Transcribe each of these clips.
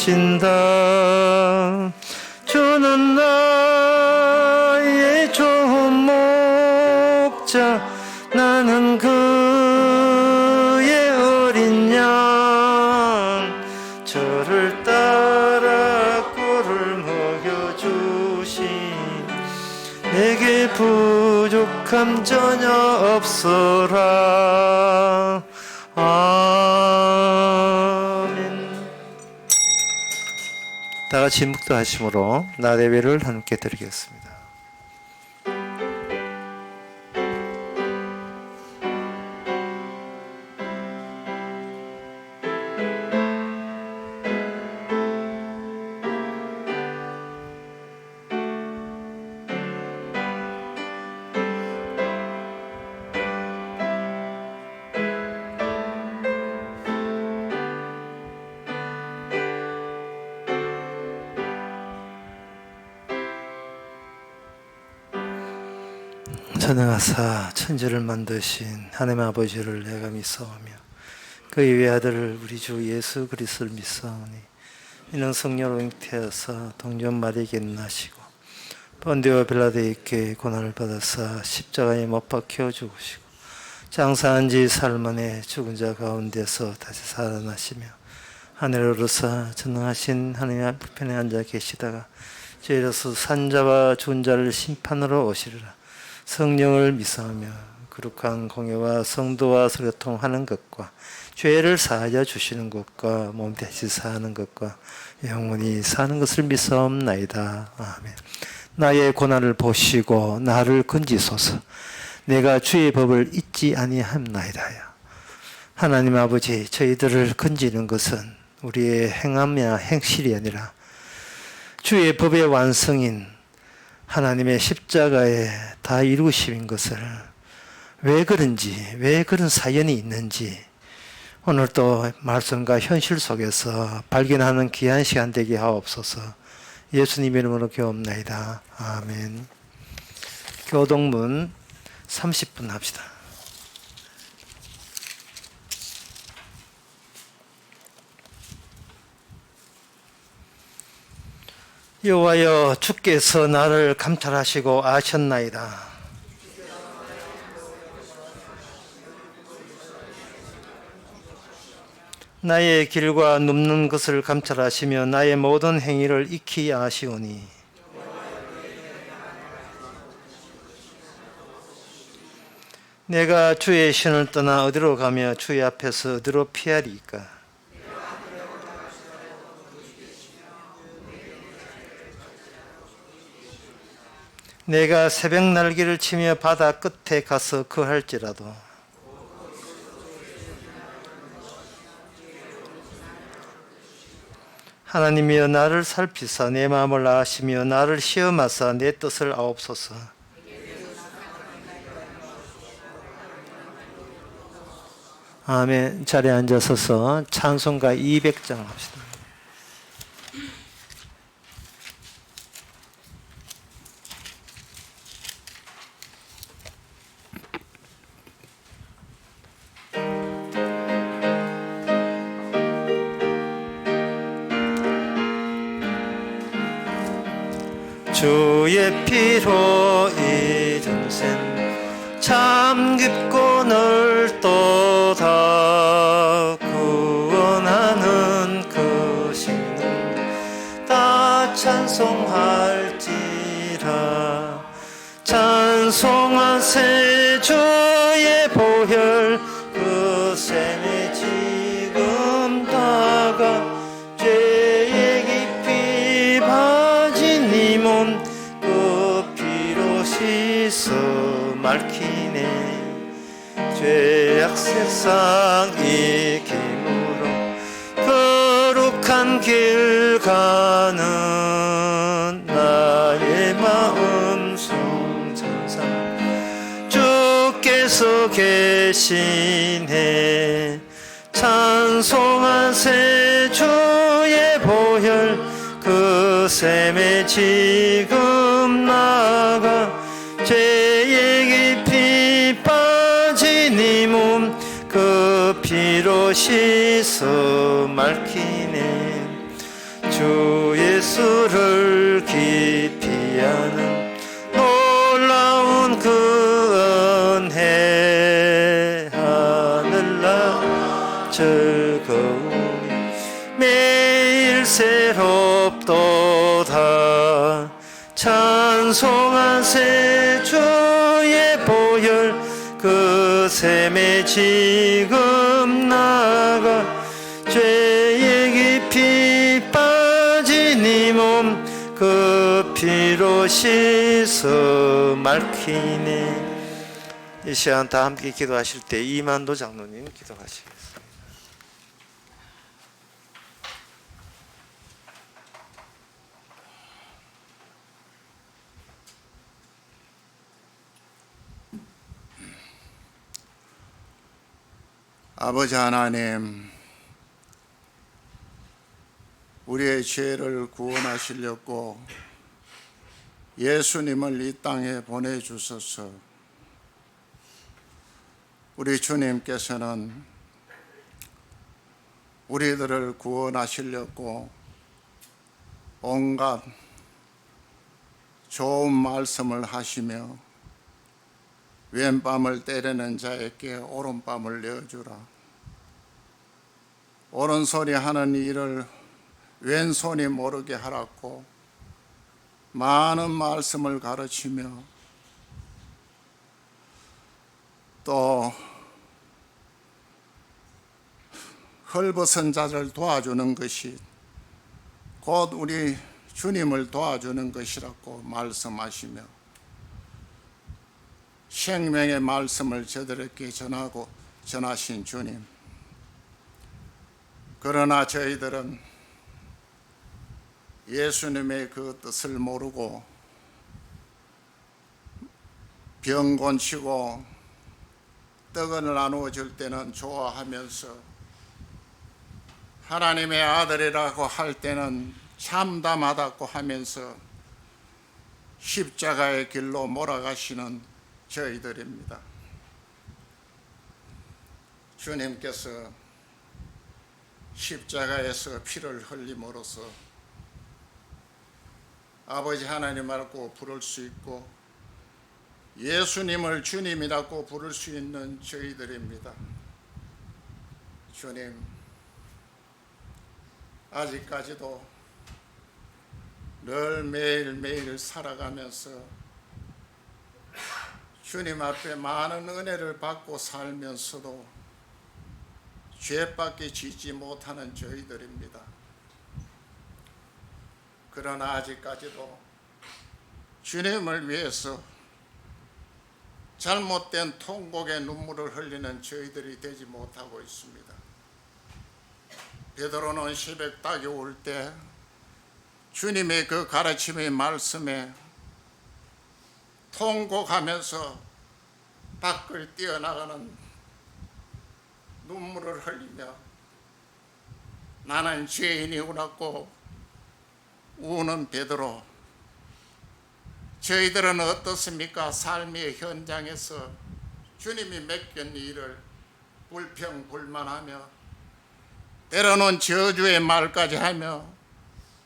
주신다. 주는 나의 좋은 목자, 나는 그의 어린 양. 저를 따라 꿀을 먹여주신 내게 부족함 전혀 없어라. 아멘. 다 같이 묵도하심으로 나레배를 함께 드리겠습니다. 전능하사 천지를 만드신 하나님 아버지를 내가 믿사오며 그의 외아들을 우리 주 예수 그리스도를 믿사오니 이는 성령으로 잉태하사 동전 마리에게 나시고 본디오 빌라도에게 고난을 받아사 십자가에 못 박혀 죽으시고 장사한 지 사흘 만에 죽은 자 가운데서 다시 살아나시며 하늘에 오르사 전능하신 하나님의 불편에 앉아 계시다가 죄로서 산자와 죽은 자를 심판으로 오시리라. 성령을 믿사오며 거룩한 공예와 성도와 소통하는 것과 죄를 사하여 주시는 것과 몸 대신 사하는 것과 영원히 사는 것을 믿사옵나이다. 아멘. 나의 고난을 보시고 나를 건지소서. 내가 주의 법을 잊지 아니함나이다야. 하나님 아버지, 저희들을 건지는 것은 우리의 행함이나 행실이 아니라 주의 법의 완성인 하나님의 십자가에 다 이루심인 것을 왜 그런지, 왜 그런 사연이 있는지 오늘 또 말씀과 현실 속에서 발견하는 귀한 시간 되게 하옵소서. 예수님 이름으로 기도옵나이다. 아멘. 교동문 30분 합시다. 여호와여, 주께서 나를 감찰하시고 아셨나이다. 나의 길과 눕는 것을 감찰하시며 나의 모든 행위를 익히 아시오니 내가 주의 신을 떠나 어디로 가며 주의 앞에서 어디로 피하리이까. 내가 새벽 날개를 치며 바다 끝에 가서 거할지라도 하나님이여 나를 살피사 내 마음을 아시며 나를 시험하사 내 뜻을 아옵소서. 아멘. 자리에 앉아서서 찬송가 200장 합시다. 주의 피로 잊은 셈 참 깊고 넓도다. 구원하는 그 신은 다 찬송할지라. 찬송하세 주의 보혈 그 셈이 지금 다가 죄의 깊이 빠진 이 몸 그 피로 씻어 맑히네. 죄악 세상 이김으로 거룩한 길 가는 나의 마음 성천사 주께서 계시네. 찬송하세 주의 보혈 그 셈에 지금 나가 죄의 깊이 빠진 이 몸 그 피로 씻어 맑히네. 주 예수를 깊이 아는 놀라운 그 은혜 하늘나 즐거움이 매일 새롭도다. 찬송하세 주의 보혈 그 샘에 지금 나가 죄의 깊이 빠진 이 몸 그 피로 씻어 맑히네. 이 시간 다 함께 기도하실 때 이만도 장로님 기도하시겠습니다. 아버지 하나님, 우리의 죄를 구원하시려고 예수님을 이 땅에 보내주셔서 우리 주님께서는 우리들을 구원하시려고 온갖 좋은 말씀을 하시며 왼밤을 때리는 자에게 오른밤을 내어주라. 오른손이 하는 일을 왼손이 모르게 하라고 많은 말씀을 가르치며 또 헐벗은 자를 도와주는 것이 곧 우리 주님을 도와주는 것이라고 말씀하시며 생명의 말씀을 저들에게 전하신 주님, 그러나 저희들은 예수님의 그 뜻을 모르고 병 고치고 떡을 나누어 줄 때는 좋아하면서 하나님의 아들이라고 할 때는 참담하다고 하면서 십자가의 길로 몰아가시는 저희들입니다. 주님께서 십자가에서 피를 흘림으로써 아버지 하나님이라고 부를 수 있고 예수님을 주님이라고 부를 수 있는 저희들입니다. 주님, 아직까지도 늘 매일매일 살아가면서 주님 앞에 많은 은혜를 받고 살면서도 죄밖에 짓지 못하는 저희들입니다. 그러나 아직까지도 주님을 위해서 잘못된 통곡의 눈물을 흘리는 저희들이 되지 못하고 있습니다. 베드로는 새벽 딱이 올 때 주님의 그 가르침의 말씀에 통곡하면서 밖을 뛰어나가는 눈물을 흘리며 나는 죄인이구나고 우는 베드로, 저희들은 어떻습니까? 삶의 현장에서 주님이 맡긴 일을 불평불만하며 때로는 저주의 말까지 하며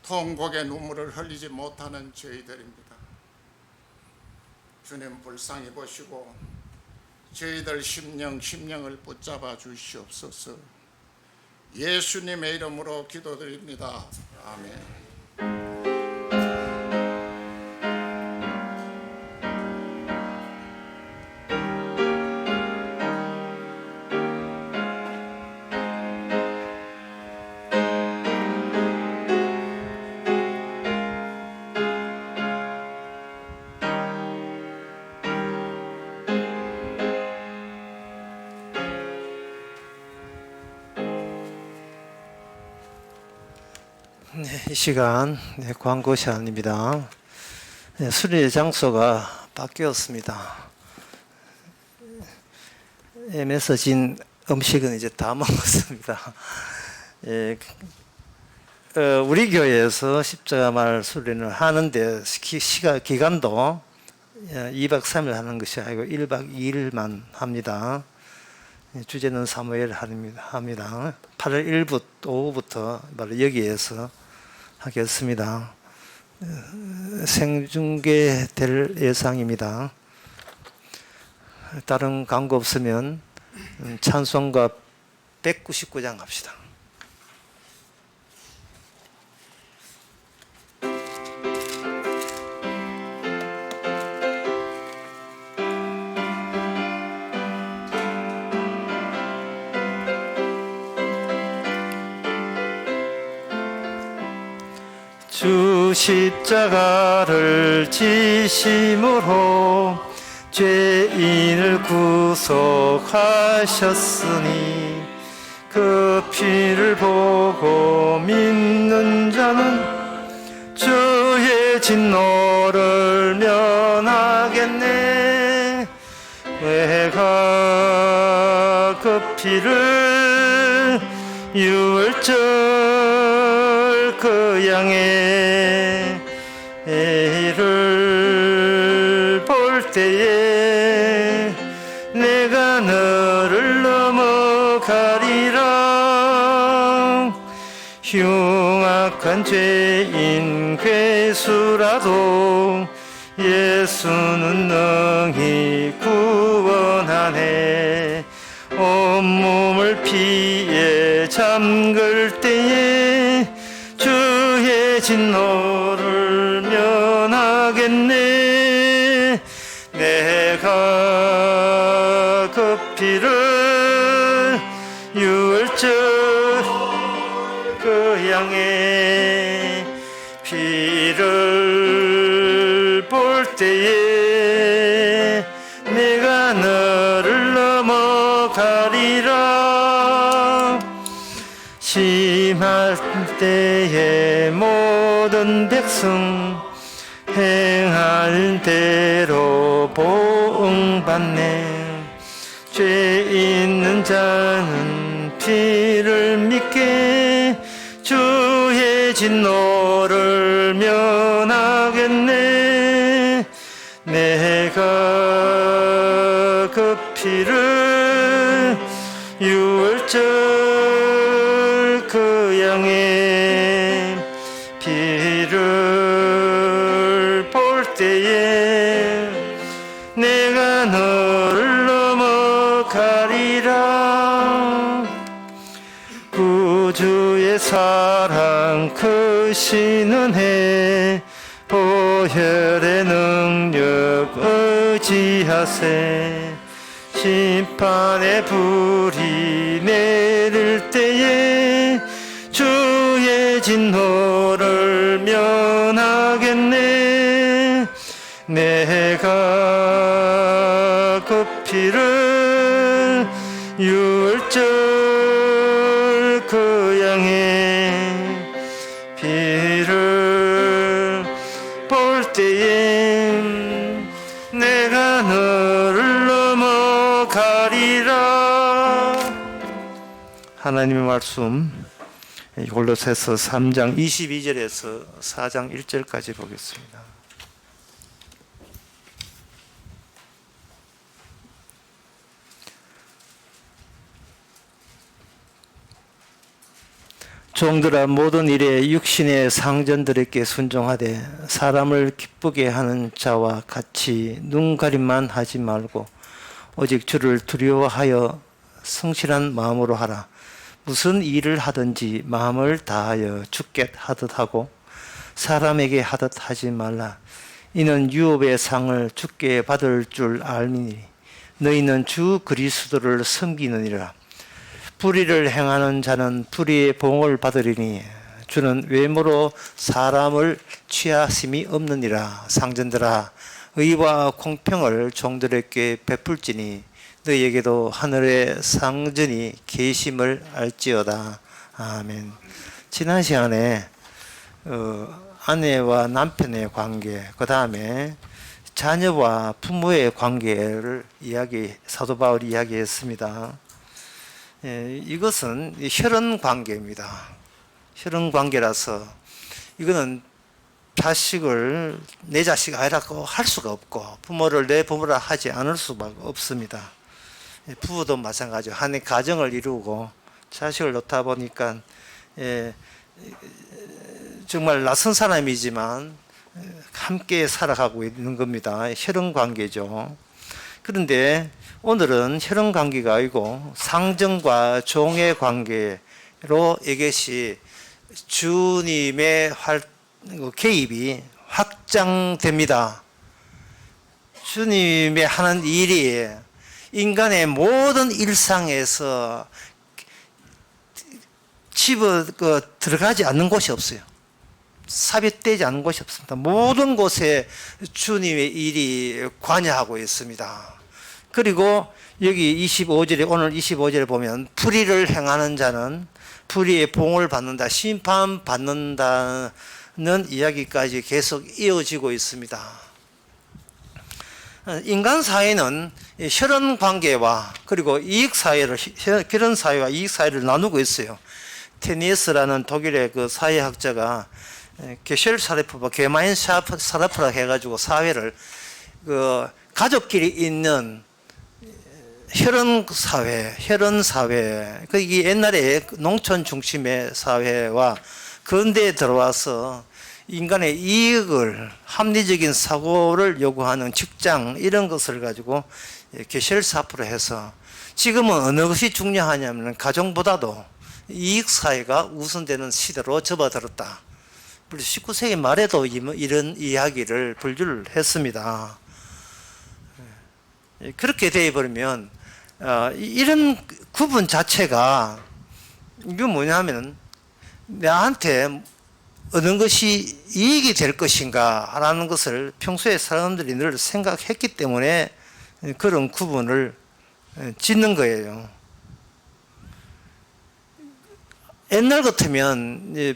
통곡의 눈물을 흘리지 못하는 저희들입니다. 주님 불쌍히 보시고 저희들 심령을 붙잡아 주시옵소서. 예수님의 이름으로 기도드립니다. 아멘. 이 시간 광고 시간입니다. 수련의 장소가 바뀌었습니다. M에서 진 음식은 이제 다 먹었습니다. 우리 교회에서 십자가말 수련을 하는데 기간도 2박 3일 하는 것이 아니고 1박 2일만 합니다. 주제는 사무엘 합니다. 8월 1부 오후부터 바로 여기에서 하겠습니다. 생중계될 예상입니다. 다른 광고 없으면 찬송가 199장 합시다. 주 십자가를 지심으로 죄인을 구속하셨으니 그 피를 보고 믿는 자는 주의 진노를 면하겠네. 내가 그 피를 유월절 그 양의 이를 볼 때에 내가 너를 넘어가리라. 흉악한 죄인 괴수라도 예수는 능히 구원하네. 온몸을 피에 잠글 때에 주의 진노를 면하겠네. 내가 그 피를 유월절 그 양의 피를 볼 때에 내가 너를 넘어가리라. 심할 때에 모든 백성 행할 대로 보응받네. 죄 있는 자는 피를 믿게 주의 진노를 면하겠네. 내가 그 피를 유월절 그 양의 피를 볼 때에 내가 너를 넘어가리라. 구주의 사랑 크신 은혜 보혈의 능력 의지하세. 심판의 불이 내릴 때에 주의 진노를 면하겠네. 내가 그 피를 유월절 그 양의 피를 볼 때에 내가 너를 넘어가리라. 하나님의 말씀 골로새서 3장 22절에서 4장 1절까지 보겠습니다. 종들아 모든 일에 육신의 상전들에게 순종하되 사람을 기쁘게 하는 자와 같이 눈가림만 하지 말고 오직 주를 두려워하여 성실한 마음으로 하라. 무슨 일을 하든지 마음을 다하여 주께 하듯 하고 사람에게 하듯 하지 말라. 이는 유업의 상을 주께 받을 줄 알미니 너희는 주 그리스도를 섬기느니라. 불의를 행하는 자는 불의의 봉을 받으리니 주는 외모로 사람을 취하심이 없느니라. 상전들아 의와 공평을 종들에게 베풀지니 너희에게도 하늘의 상전이 계심을 알지어다. 아멘. 지난 시간에 아내와 남편의 관계, 그 다음에 자녀와 부모의 관계를 사도 바울이 이야기했습니다. 이것은 혈연 관계입니다. 혈연 관계라서 이거는 자식을 내 자식 아니라고 할 수가 없고 부모를 내 부모라 하지 않을 수밖에 없습니다. 부부도 마찬가지로 한 가정을 이루고 자식을 놓다 보니까 정말 낯선 사람이지만 함께 살아가고 있는 겁니다. 혈연 관계죠. 그런데 오늘은 혈연 관계가 아니고 상정과 종의 관계로 이것이 주님의 개입이 확장됩니다. 주님의 하는 일이 인간의 모든 일상에서 들어가지 않는 곳이 없어요. 삽입되지 않는 곳이 없습니다. 모든 곳에 주님의 일이 관여하고 있습니다. 그리고 여기 25절에, 오늘 25절에 보면 불의를 행하는 자는 불의의 봉을 받는다, 심판받는다는 이야기까지 계속 이어지고 있습니다. 인간 사회는 혈연 관계와 그리고 이익 사회를, 혈연 사회와 이익 사회를 나누고 있어요. 테니스라는 독일의 그 사회학자가 게셜사르프와 게마인 사르프라 해가지고 사회를 그 가족끼리 있는 혈연 사회, 그 이게 옛날에 농촌 중심의 사회와 근대에 들어와서 인간의 이익을, 합리적인 사고를 요구하는 직장, 이런 것을 가지고 게셜사프로 해서 지금은 어느 것이 중요하냐면 가정보다도 이익 사회가 우선되는 시대로 접어들었다. 19세기 말에도 이런 이야기를 분류를 했습니다. 그렇게 되어버리면 이런 구분 자체가 이게 뭐냐면 나한테 어느 것이 이익이 될 것인가 라는 것을 평소에 사람들이 늘 생각했기 때문에 그런 구분을 짓는 거예요. 옛날 같으면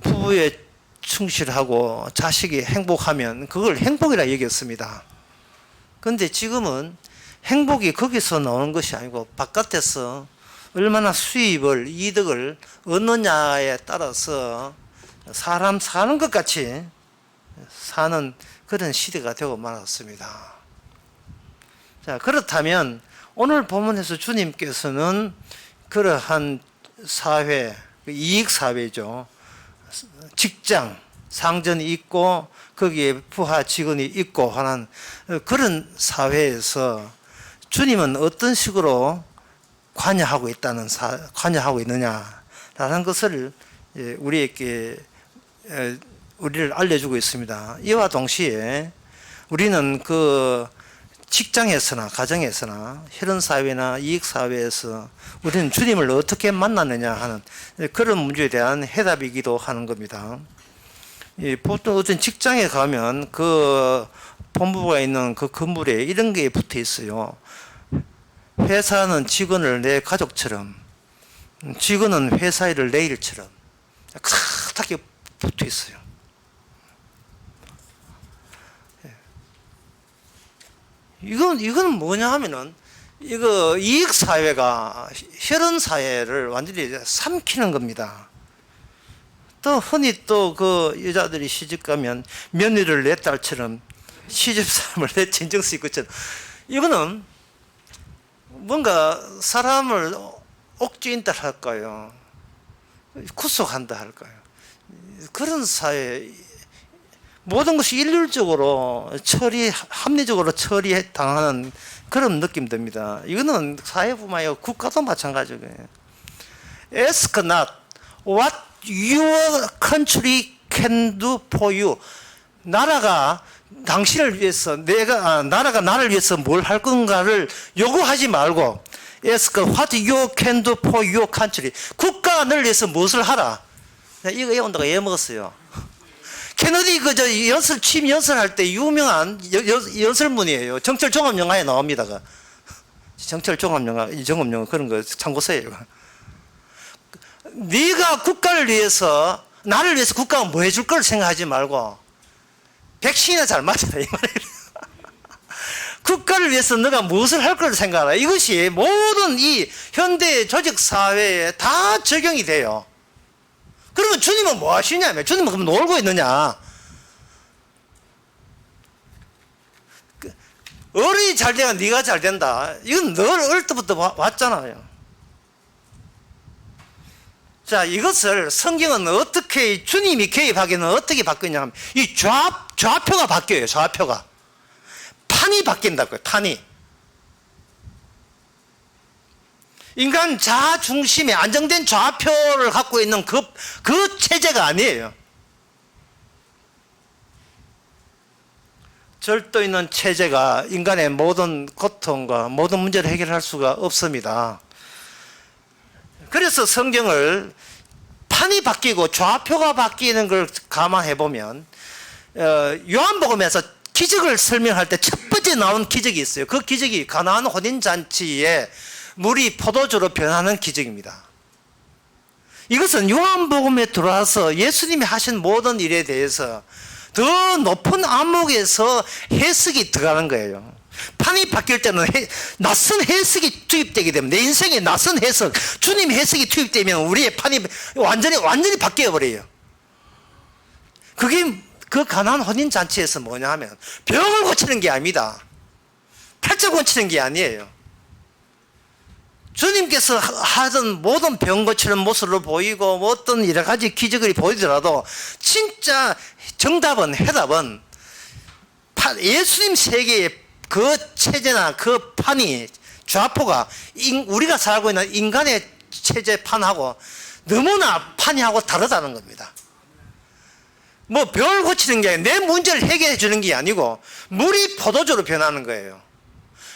부부에 충실하고 자식이 행복하면 그걸 행복이라 여겼습니다. 그런데 지금은 행복이 거기서 나오는 것이 아니고 바깥에서 얼마나 수입을, 이득을 얻느냐에 따라서 사람 사는 것 같이 사는 그런 시대가 되고 말았습니다. 자, 그렇다면 오늘 본문에서 주님께서는 그러한 사회, 이익 사회죠. 직장, 상전이 있고 거기에 부하 직원이 있고 하는 그런 사회에서 주님은 어떤 식으로 관여하고 있느냐라는 것을 우리를 알려주고 있습니다. 이와 동시에 우리는 그 직장에서나 가정에서나 혈연 사회나 이익 사회에서 우리는 주님을 어떻게 만나느냐 하는 그런 문제에 대한 해답이기도 하는 겁니다. 보통 어떤 직장에 가면 그 본부가 있는 그 건물에 이런 게 붙어 있어요. 회사는 직원을 내 가족처럼, 직원은 회사 일을 내 일처럼 크게 붙어 있어요. 이건 뭐냐 하면은, 이거 이익사회가 혈연사회를 완전히 삼키는 겁니다. 또 흔히 또 그 여자들이 시집가면 며느리를 내 딸처럼, 시집사람을 내 친정식 것처럼, 이거는 뭔가 사람을 옥죄인다 할까요? 구속한다 할까요? 그런 사회, 모든 것이 일률적으로 합리적으로 처리당하는 그런 느낌 듭니다. 이거는 사회뿐만 아니라 국가도 마찬가지예요. Ask not what your country can do for you. 나라가 당신을 위해서, 나라가 나를 위해서 뭘 할 건가를 요구하지 말고, Ask what you can do for your country. 국가가 너를 위해서 무엇을 하라. 이거 외운다고 외먹었어요. 케너디 취임 연설할 때 유명한 연설문이에요. 정철 종합영화에 나옵니다. 정철 종합영화 그런 거 참고서예요. 네가 국가를 위해서, 나를 위해서 국가가 뭐 해줄 걸 생각하지 말고 백신이나 잘 맞아라 이 말이에요. 국가를 위해서 너가 무엇을 할 걸 생각하라. 이것이 모든 이 현대 조직 사회에 다 적용이 돼요. 그러면 주님은 뭐 하시냐면, 주님은 그럼 놀고 있느냐? 어른이 잘 되면 네가 잘 된다. 이건 늘 어릴 때부터 왔잖아요. 자, 이것을 성경은 어떻게, 주님이 개입하기는 어떻게 바뀌냐면, 이 좌표가 바뀌어요, 좌표가. 판이 바뀐다고요, 판이. 인간 자중심에 안정된 좌표를 갖고 있는 그 체제가 아니에요. 절도 있는 체제가 인간의 모든 고통과 모든 문제를 해결할 수가 없습니다. 그래서 성경을 판이 바뀌고 좌표가 바뀌는 걸 감안해 보면 요한복음에서 기적을 설명할 때 첫 번째 나온 기적이 있어요. 그 기적이 가나안 혼인잔치에 물이 포도주로 변하는 기적입니다. 이것은 요한복음에 들어와서 예수님이 하신 모든 일에 대해서 더 높은 안목에서 해석이 들어가는 거예요. 판이 바뀔 때는 낯선 해석이 투입되게 되면, 내 인생에 낯선 해석, 주님 해석이 투입되면 우리의 판이 완전히 바뀌어 버려요. 그게 그 가나안 혼인 잔치에서 뭐냐 하면 병을 고치는 게 아닙니다. 팔자 고치는 게 아니에요. 주님께서 하던 모든 병 고치는 모습으로 보이고 뭐 어떤 여러 가지 기적을 보이더라도 진짜 정답은, 해답은 예수님 세계의 그 체제나 그 판이, 좌표가 우리가 살고 있는 인간의 체제 판하고 너무나 판이하고 다르다는 겁니다. 뭐 병을 고치는 게 아니라 내 문제를 해결해 주는 게 아니고 물이 포도주로 변하는 거예요.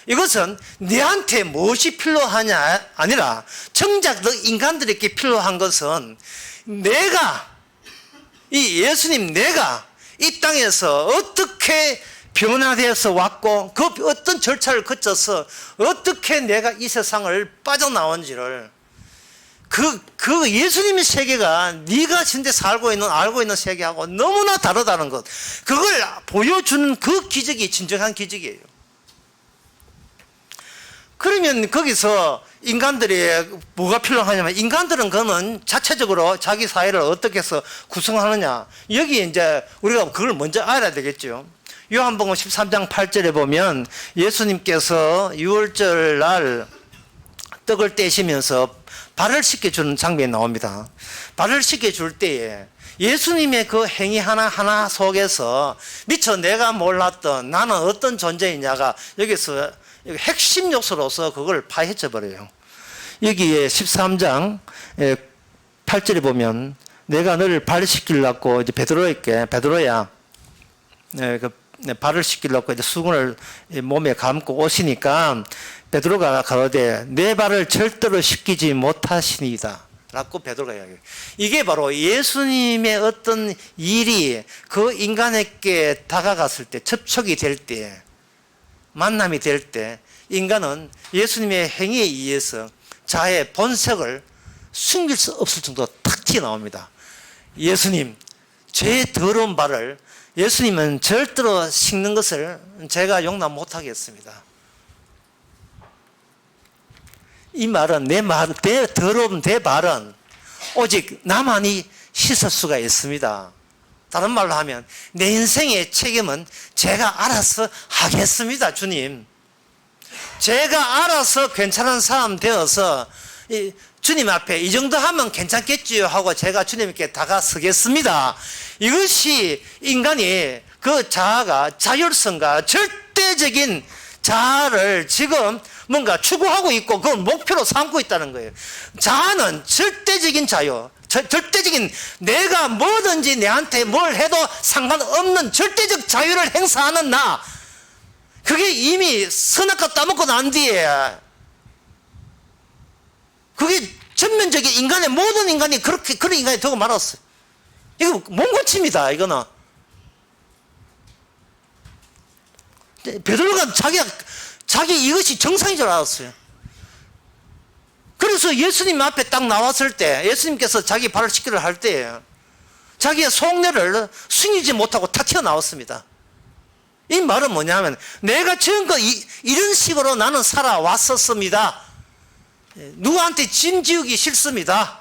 이것은 내한테 무엇이 필요하냐 아니라 정작 인간들에게 필요한 것은 이 예수님 내가 이 땅에서 어떻게 변화되어서 왔고 그 어떤 절차를 거쳐서 어떻게 내가 이 세상을 빠져나온지를 그 예수님의 세계가 네가 현재 알고 있는 세계하고 너무나 다르다는 것, 그걸 보여주는 그 기적이 진정한 기적이에요. 그러면 거기서 인간들이 뭐가 필요하냐면, 인간들은 그거는 자체적으로 자기 사회를 어떻게 해서 구성하느냐, 여기 이제 우리가 그걸 먼저 알아야 되겠죠. 요한복음 13장 8절에 보면 예수님께서 유월절 날 떡을 떼시면서 발을 씻겨주는 장면이 나옵니다. 발을 씻겨줄 때에 예수님의 그 행위 하나하나 속에서 미처 내가 몰랐던 나는 어떤 존재이냐가 여기서 핵심 요소로서 그걸 파헤쳐 버려요. 여기에 13장 8절에 보면 내가 너를 발 씻기려고 이제 베드로야 발을 씻기려고 이제 수건을 몸에 감고 오시니까 베드로가 가로되 내 발을 절대로 씻기지 못하시니이다 라고 베드로가 이야기해요. 이게 바로 예수님의 어떤 일이 그 인간에게 다가갔을 때, 접촉이 될 때, 만남이 될 때 인간은 예수님의 행위에 의해서 자의 본색을 숨길 수 없을 정도로 탁 튀어나옵니다. 예수님, 제 더러운 발을 예수님은 절대로 씻는 것을 제가 용납 못하겠습니다. 이 말은 내 더러운 내 발은 오직 나만이 씻을 수가 있습니다. 다른 말로 하면 내 인생의 책임은 제가 알아서 하겠습니다. 주님, 제가 알아서 괜찮은 사람 되어서 주님 앞에 이 정도 하면 괜찮겠지요 하고 제가 주님께 다가서겠습니다. 이것이 인간이 그 자아가 자율성과 절대적인 자아를 지금 뭔가 추구하고 있고 그건 목표로 삼고 있다는 거예요. 자아는 절대적인 자유, 절대적인 내가 뭐든지 내한테 뭘 해도 상관없는 절대적 자유를 행사하는 나, 그게 이미 선악과 따먹고 난 뒤에 그게 전면적인 인간의 모든 인간이 그런 인간이 되고 말았어요. 이거 몽고칩니다. 이거는 베드로가 자기 이것이 정상인 줄 알았어요. 그래서 예수님 앞에 딱 나왔을 때 예수님께서 자기 발을 씻기를 할 때 자기의 속내를 숨기지 못하고 다 튀어나왔습니다. 이 말은 뭐냐면 내가 지금껏 이런 식으로 나는 살아왔었습니다. 누구한테 짐 지우기 싫습니다.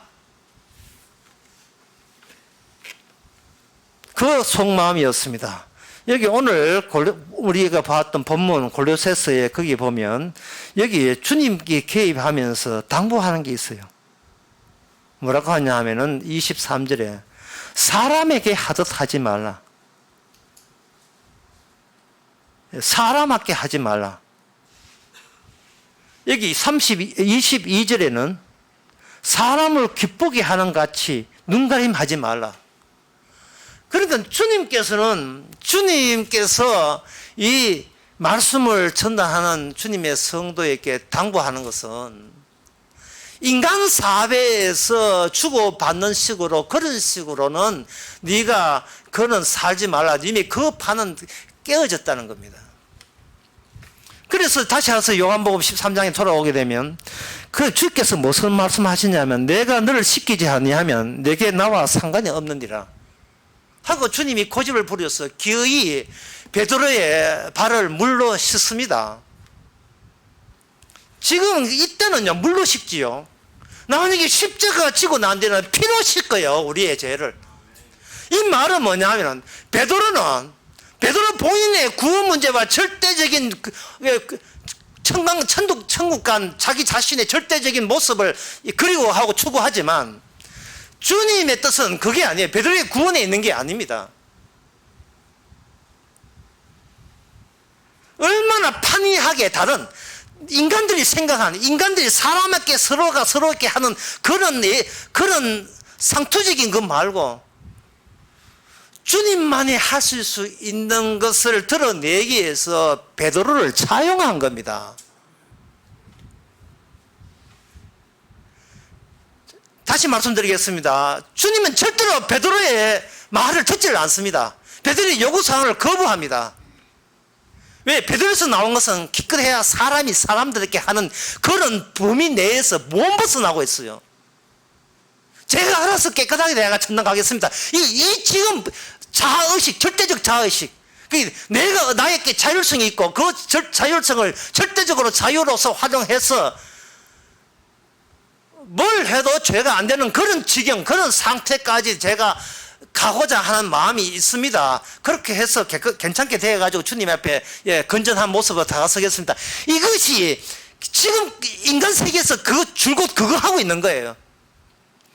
그 속마음이었습니다. 여기 오늘 우리가 봤던 본문 골로새서에 거기 보면 여기 주님께 개입하면서 당부하는 게 있어요. 뭐라고 하냐 하면은 23절에 사람에게 하듯 하지 말라. 사람에게 하지 말라. 여기 22절에는 사람을 기쁘게 하는 같이 눈가림 하지 말라. 그러니까 주님께서 이 말씀을 전달하는 주님의 성도에게 당부하는 것은 인간 사회에서 주고받는 식으로, 그런 식으로는 네가 그는 살지 말라. 이미 그 판은 깨어졌다는 겁니다. 그래서 다시 와서 요한복음 13장에 돌아오게 되면 그 주께서 무슨 말씀하시냐면 내가 너를 시키지 아니하면 내게 나와 상관이 없느니라 하고 주님이 고집을 부려서 기어이 베드로의 발을 물로 씻습니다. 지금 이때는요 물로 씻지요. 나중에 십자가 지고 난 뒤는 피로 씻어요, 우리의 죄를. 이 말은 뭐냐면 베드로 본인의 구원 문제와 절대적인 천국 간 자기 자신의 절대적인 모습을 그리워하고 추구하지만 주님의 뜻은 그게 아니에요. 베드로의 구원에 있는 게 아닙니다. 얼마나 판이하게 다른 인간들이 생각하는, 인간들이 사람에게 서로가 서로에게 하는 그런 상투적인 것 말고 주님만이 하실 수 있는 것을 드러내기 위해서 베드로를 차용한 겁니다. 다시 말씀드리겠습니다. 주님은 절대로 베드로의 말을 듣지를 않습니다. 베드로의 요구사항을 거부합니다. 왜? 베드로에서 나온 것은 기껏해야 사람이 사람들에게 하는 그런 범위 내에서 못 벗어나고 있어요. 제가 알아서 깨끗하게 내가 천당 가겠습니다. 이 지금 자아의식, 절대적 자아의식. 내가 나에게 자율성이 있고 그 자율성을 절대적으로 자유로서 활용해서 뭘 해도 죄가 안 되는 그런 지경, 그런 상태까지 제가 가고자 하는 마음이 있습니다. 그렇게 해서 괜찮게 되어가지고 주님 앞에 건전한 모습으로 다가서겠습니다. 이것이 지금 인간 세계에서 줄곧 그거 하고 있는 거예요.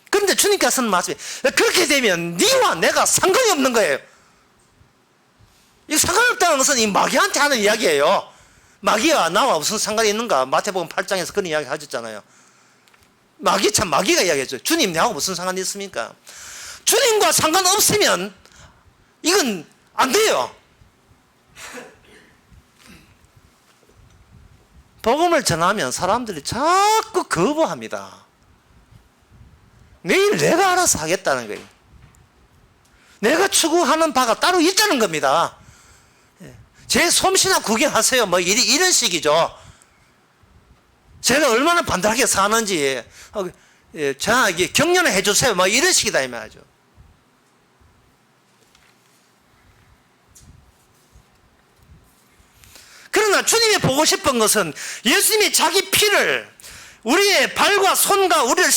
그런데 주님께서는 말씀해 그렇게 되면 네와 내가 상관이 없는 거예요. 이 상관이 없다는 것은 이 마귀한테 하는 이야기예요. 마귀와 나와 무슨 상관이 있는가? 마태복음 8장에서 그런 이야기 하셨잖아요. 마귀가 이야기했죠. 주님 내하고 무슨 상관이 있습니까? 주님과 상관없으면 이건 안 돼요. 복음을 전하면 사람들이 자꾸 거부합니다. 내일 내가 알아서 하겠다는 거예요. 내가 추구하는 바가 따로 있다는 겁니다. 제 솜씨나 구경하세요. 뭐 이런 식이죠. 제가 얼마나 반듯하게 사는지 저에게 격려를 해주세요. 뭐 이런 식이다 이 말이죠. 그러나 주님이 보고 싶은 것은 예수님이 자기 피를 우리의 발과 손과 우리를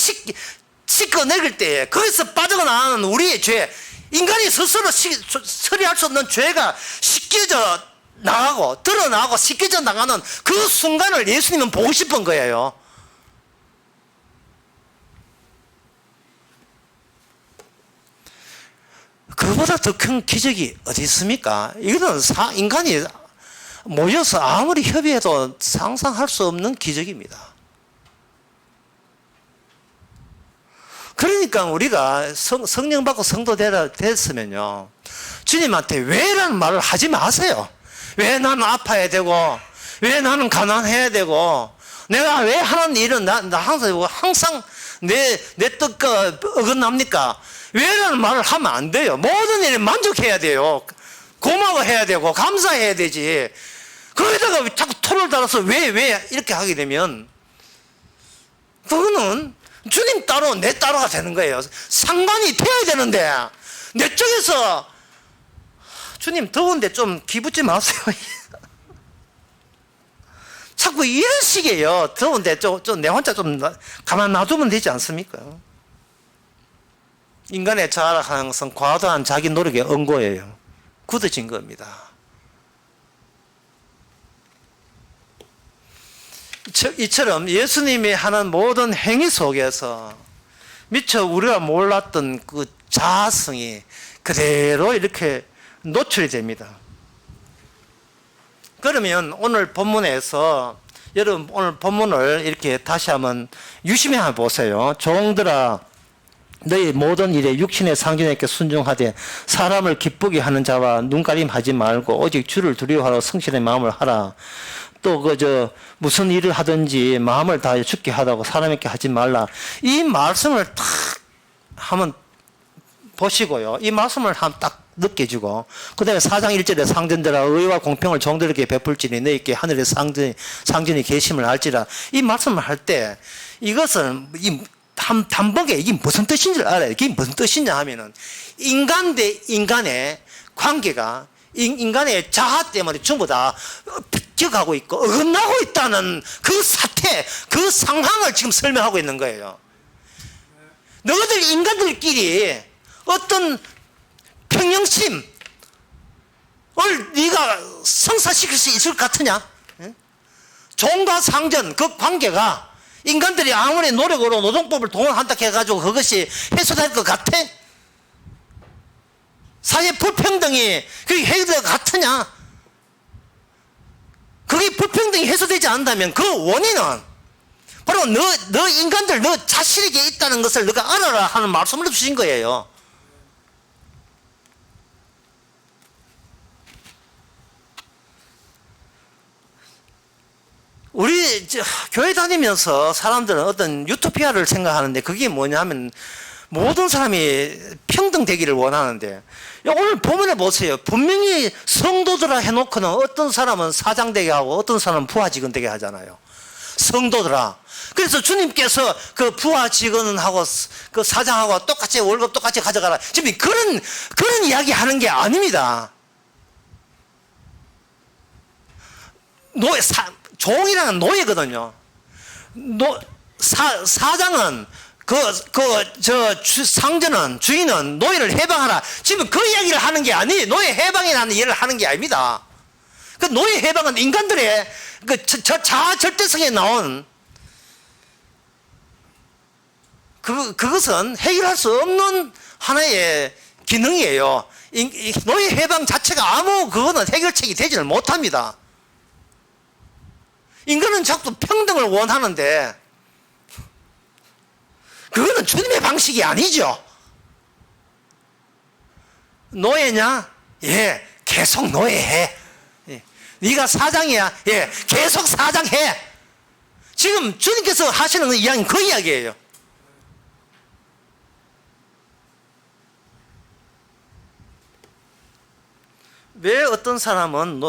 씻어내릴 때에 거기서 빠져나가는 우리의 죄, 인간이 스스로 처리할 수 없는 죄가 씻겨져 나가고 드러나고 씻겨져 나가는 그 순간을 예수님은 보고 싶은 거예요. 그보다 더 큰 기적이 어디 있습니까? 이거는 인간이 모여서 아무리 협의해도 상상할 수 없는 기적입니다. 그러니까 우리가 성령 받고 성도 됐으면요, 주님한테 왜라는 말을 하지 마세요. 왜 나는 아파야 되고, 왜 나는 가난해야 되고, 내가 왜 하는 일은 나 항상 내 뜻과 어긋납니까? 왜라는 말을 하면 안 돼요. 모든 일에 만족해야 돼요. 고마워해야 되고 감사해야 되지. 거기다가 자꾸 토를 달아서 왜 이렇게 하게 되면 그거는 주님 따로 내 따로가 되는 거예요. 상관이 돼야 되는데 내 쪽에서 주님 더운데 좀 기붙지 마세요. 자꾸 이런 식이에요. 더운데 좀 내 혼자 좀 가만 놔두면 되지 않습니까? 인간의 자아라는 것은 과도한 자기 노력의 응고예요. 굳어진 겁니다. 이처럼 예수님이 하는 모든 행위 속에서 미처 우리가 몰랐던 그 자아성이 그대로 이렇게 노출이 됩니다. 그러면 오늘 본문에서 여러분 오늘 본문을 이렇게 다시 한번 유심히 한번 보세요. 종들아 너희 모든 일에 육신의 상전에게 순종하되 사람을 기쁘게 하는 자와 눈가림하지 말고 오직 주를 두려워하고 성실의 마음을 하라. 또 무슨 일을 하든지 마음을 다하여 죽게 하다고 사람에게 하지 말라. 이 말씀을 딱 한번 보시고요. 이 말씀을 한번 딱 느껴지고 그 다음에 4장 1절에 상전들아 의와 공평을 종들에게 베풀지니 너희께 하늘의 상전이 계심을 알지라. 이 말씀을 할 때 이것은 단번에 이게 무슨 뜻인지 알아요. 이게 무슨 뜻이냐 하면은 인간 대 인간의 관계가 인간의 자아 때문에 전부 다 빗겨가고 있고 어긋나고 있다는 그 사태, 그 상황을 지금 설명하고 있는 거예요. 너희들 인간들끼리 어떤 평형심을 네가 성사시킬 수 있을 것 같으냐? 종과 상전 그 관계가 인간들이 아무리 노력으로 노동법을 동원한다 해가지고 그것이 해소될 것 같아? 사회 불평등이 그게 해소될 것 같으냐? 그게 불평등이 해소되지 않는다면 그 원인은 바로 너 인간들 너 자신에게 있다는 것을 너가 알아라 하는 말씀을 주신 거예요. 우리 교회 다니면서 사람들은 어떤 유토피아를 생각하는데 그게 뭐냐면 모든 사람이 평등되기를 원하는데 오늘 본문에 보세요. 분명히 성도들아 해놓고는 어떤 사람은 사장 되게 하고 어떤 사람은 부하 직원 되게 하잖아요. 성도들아. 그래서 주님께서 그 부하 직원하고 그 사장하고 똑같이 월급 똑같이 가져가라. 지금 그런 이야기 하는 게 아닙니다. 종이라는 노예거든요. 사장은 상전은 주인은 노예를 해방하라. 지금 그 이야기를 하는 게 아니에요. 노예 해방이라는 이야기를 하는 게 아닙니다. 그 노예 해방은 인간들의 자아 절대성에 나온 그것은 해결할 수 없는 하나의 기능이에요. 노예 해방 자체가 아무 그거는 해결책이 되지를 못합니다. 인간은 자꾸 평등을 원하는데 그거는 주님의 방식이 아니죠. 노예냐? 예, 계속 노예해. 예. 네가 사장이야? 예, 계속 사장해. 지금 주님께서 하시는 이야기는 그 이야기예요. 왜 어떤 사람은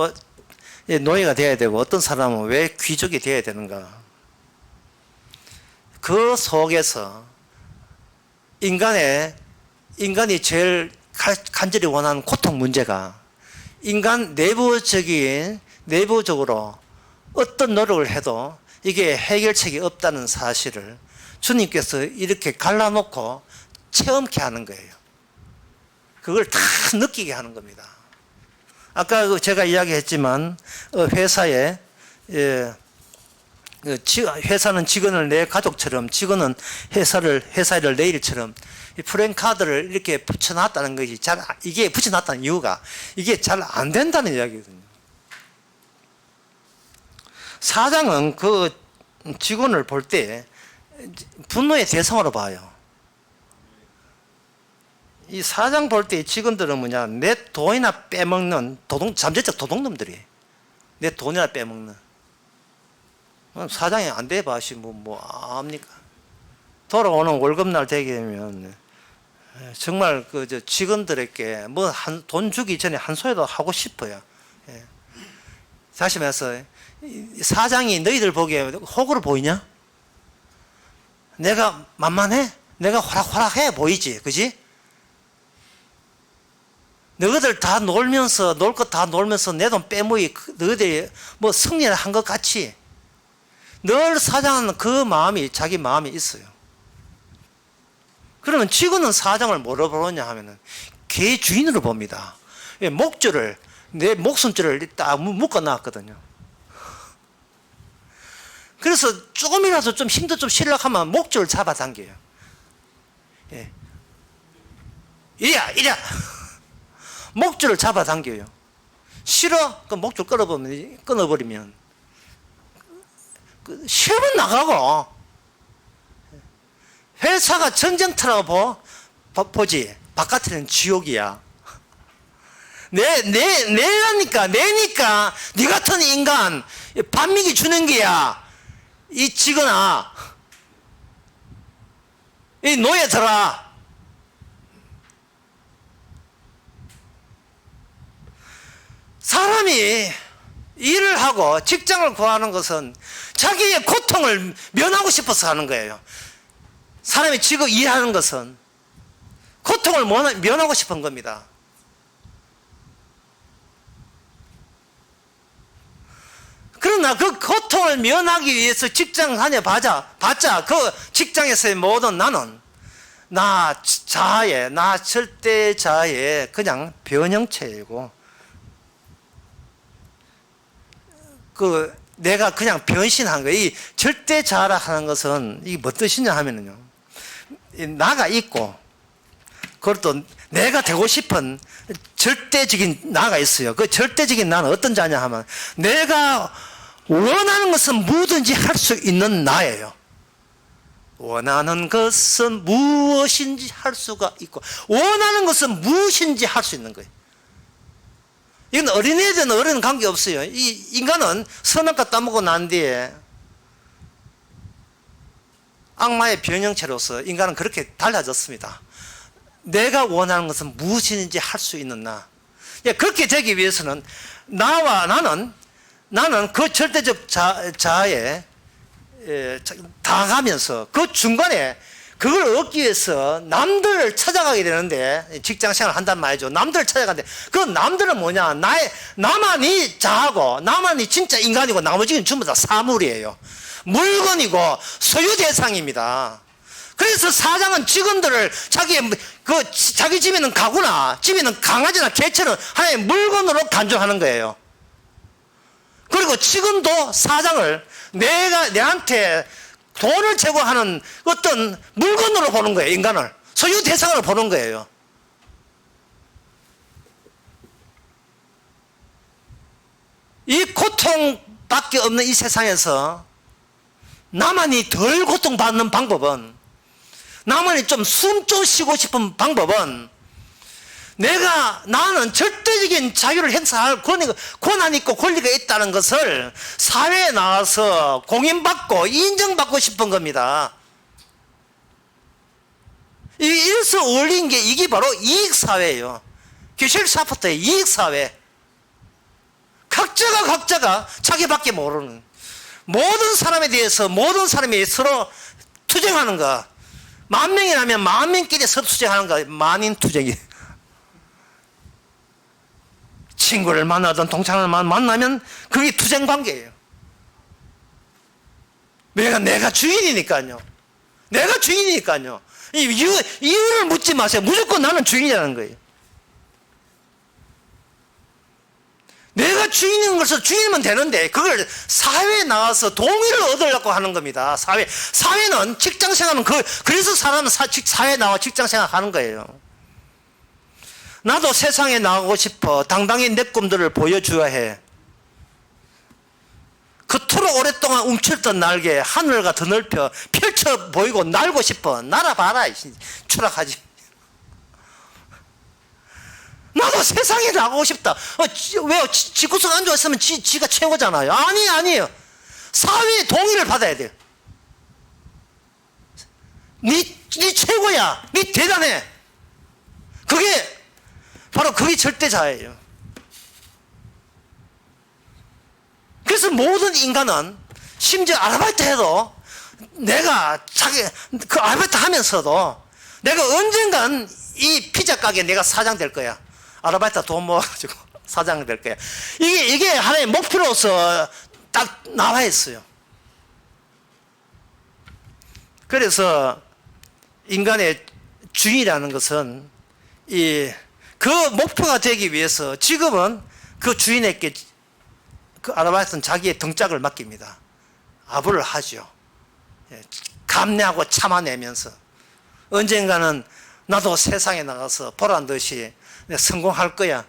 노예가 되어야 되고 어떤 사람은 왜 귀족이 되어야 되는가? 그 속에서 인간이 제일 간절히 원하는 고통 문제가 인간 내부적으로 어떤 노력을 해도 이게 해결책이 없다는 사실을 주님께서 이렇게 갈라놓고 체험케 하는 거예요. 그걸 다 느끼게 하는 겁니다. 아까 제가 이야기했지만 회사에 회사는 직원을 내 가족처럼 직원은 회사를 내 일처럼 이 프랜카드를 이렇게 붙여놨다는 것이 이게 붙여놨다는 이유가 이게 잘 안 된다는 이야기거든요. 사장은 그 직원을 볼 때 분노의 대상으로 봐요. 이 사장 볼 때 직원들은 뭐냐, 내 돈이나 빼먹는 잠재적 도둑놈들이 내 돈이나 빼먹는. 사장이 안 돼 봐시 뭐 압니까? 돌아오는 월급날 되게 되면 정말 직원들에게 돈 주기 전에 한 소리도 하고 싶어요. 예. 다시 말해서 사장이 너희들 보기에 호구로 보이냐? 내가 만만해? 내가 호락호락해 보이지, 그지? 너희들 다 놀면서 놀 것 다 놀면서 내 돈 빼먹이 너희들이 뭐 승리를 한 것 같이 늘 사장은 그 마음이 자기 마음이 있어요. 그러면 직원은 사장을 뭐로 보느냐 하면은 개 주인으로 봅니다. 목줄을 내 목숨줄을 딱 묶어 놨거든요. 그래서 조금이라도 좀 힘도 좀 실력하면 목줄을 잡아당겨요. 예. 이랴 목줄을 잡아당겨요. 싫어? 그 목줄 끊어버리면 시험은 나가고 회사가 전쟁터라고 보지 바깥에는 지옥이야. 내니까 네 같은 인간 반미기 주는 게야. 이 직원아, 이 노예들아, 사람이 일을 하고 직장을 구하는 것은 자기의 고통을 면하고 싶어서 하는 거예요. 사람이 지금 일하는 것은 고통을 면하고 싶은 겁니다. 그러나 그 고통을 면하기 위해서 직장 다녀봤자 그 직장에서의 모든 나 절대 자아의 그냥 변형체이고 내가 그냥 변신한 거예요. 이 절대 자아라 하는 것은 이게 뭐 뜻이냐 하면은요, 나가 있고 그것도 내가 되고 싶은 절대적인 나가 있어요. 그 절대적인 나는 어떤 자냐 하면 내가 원하는 것은 뭐든지 할 수 있는 나예요. 원하는 것은 무엇인지 할 수가 있고 원하는 것은 무엇인지 할 수 있는 거예요. 이건 어린애들은 어른 관계없어요. 이 인간은 선악과 따먹고 난 뒤에 악마의 변형체로서 인간은 그렇게 달라졌습니다. 내가 원하는 것은 무엇인지 할 수 있는 나. 그렇게 되기 위해서는 나와 나는 그 절대적 자아에 다가가면서 그 중간에 그걸 얻기 위해서 남들을 찾아가게 되는데, 직장 생활을 한단 말이죠. 남들을 찾아가는데 그 남들은 뭐냐, 나만이 자아고 나만이 진짜 인간이고 나머지는 전부 다 사물이에요. 물건이고 소유 대상입니다. 그래서 사장은 직원들을 자기 집에는 가구나 집에는 강아지나 개처럼 하나의 물건으로 간주하는 거예요. 그리고 직원도 사장을 내한테 돈을 제공하는 어떤 물건으로 보는 거예요. 인간을 소유 대상으로 보는 거예요. 이 고통밖에 없는 이 세상에서 나만이 덜 고통받는 방법은, 나만이 좀 숨 좀 쉬고 싶은 방법은, 나는 절대적인 자유를 행사할 권한이 있고 권리가 있다는 것을 사회에 나와서 공인받고 인정받고 싶은 겁니다. 이 일서 어울린 게 이게 바로 이익사회예요. 교실사부터의 이익사회. 각자가 자기밖에 모르는, 모든 사람에 대해서 모든 사람이 서로 투쟁하는 거. 10,000명이라면 10,000명끼리 서로 투쟁하는 거. 만인투쟁이. 친구를 만나든 동창을 만나면 그게 투쟁 관계예요. 내가 주인이니까요. 이유를 묻지 마세요. 무조건 나는 주인이라는 거예요. 내가 주인인 것을 주인이면 되는데 그걸 사회에 나와서 동의를 얻으려고 하는 겁니다. 사회는 직장생활은 그래서 사람은 사회에 나와 직장생활 하는 거예요. 나도 세상에 나가고 싶어. 당당히 내 꿈들을 보여줘야 해. 그토록 오랫동안 움츠렸던 날개 하늘과 더 넓혀 펼쳐 보이고 날고 싶어. 날아봐라. 추락하지. 나도 세상에 나가고 싶다. 왜요? 집구석 앉아있으면 지가 최고잖아요. 아니에요. 사회의 동의를 받아야 돼요. 네 최고야. 네 대단해. 그게 절대자예요. 그래서 모든 인간은 심지어 아르바이트 해도 그 아르바이트 하면서도 내가 언젠간 이 피자 가게 내가 사장 될 거야. 아르바이트 돈 모아가지고 사장 될 거야. 이게 하나의 목표로서 딱 나와 있어요. 그래서 인간의 주인이라는 것은 그 목표가 되기 위해서 지금은 그 주인에게 그 아르바이트는 자기의 등짝을 맡깁니다. 아부를 하죠. 감내하고 참아내면서 언젠가는 나도 세상에 나가서 보란 듯이 내가 성공할 거야.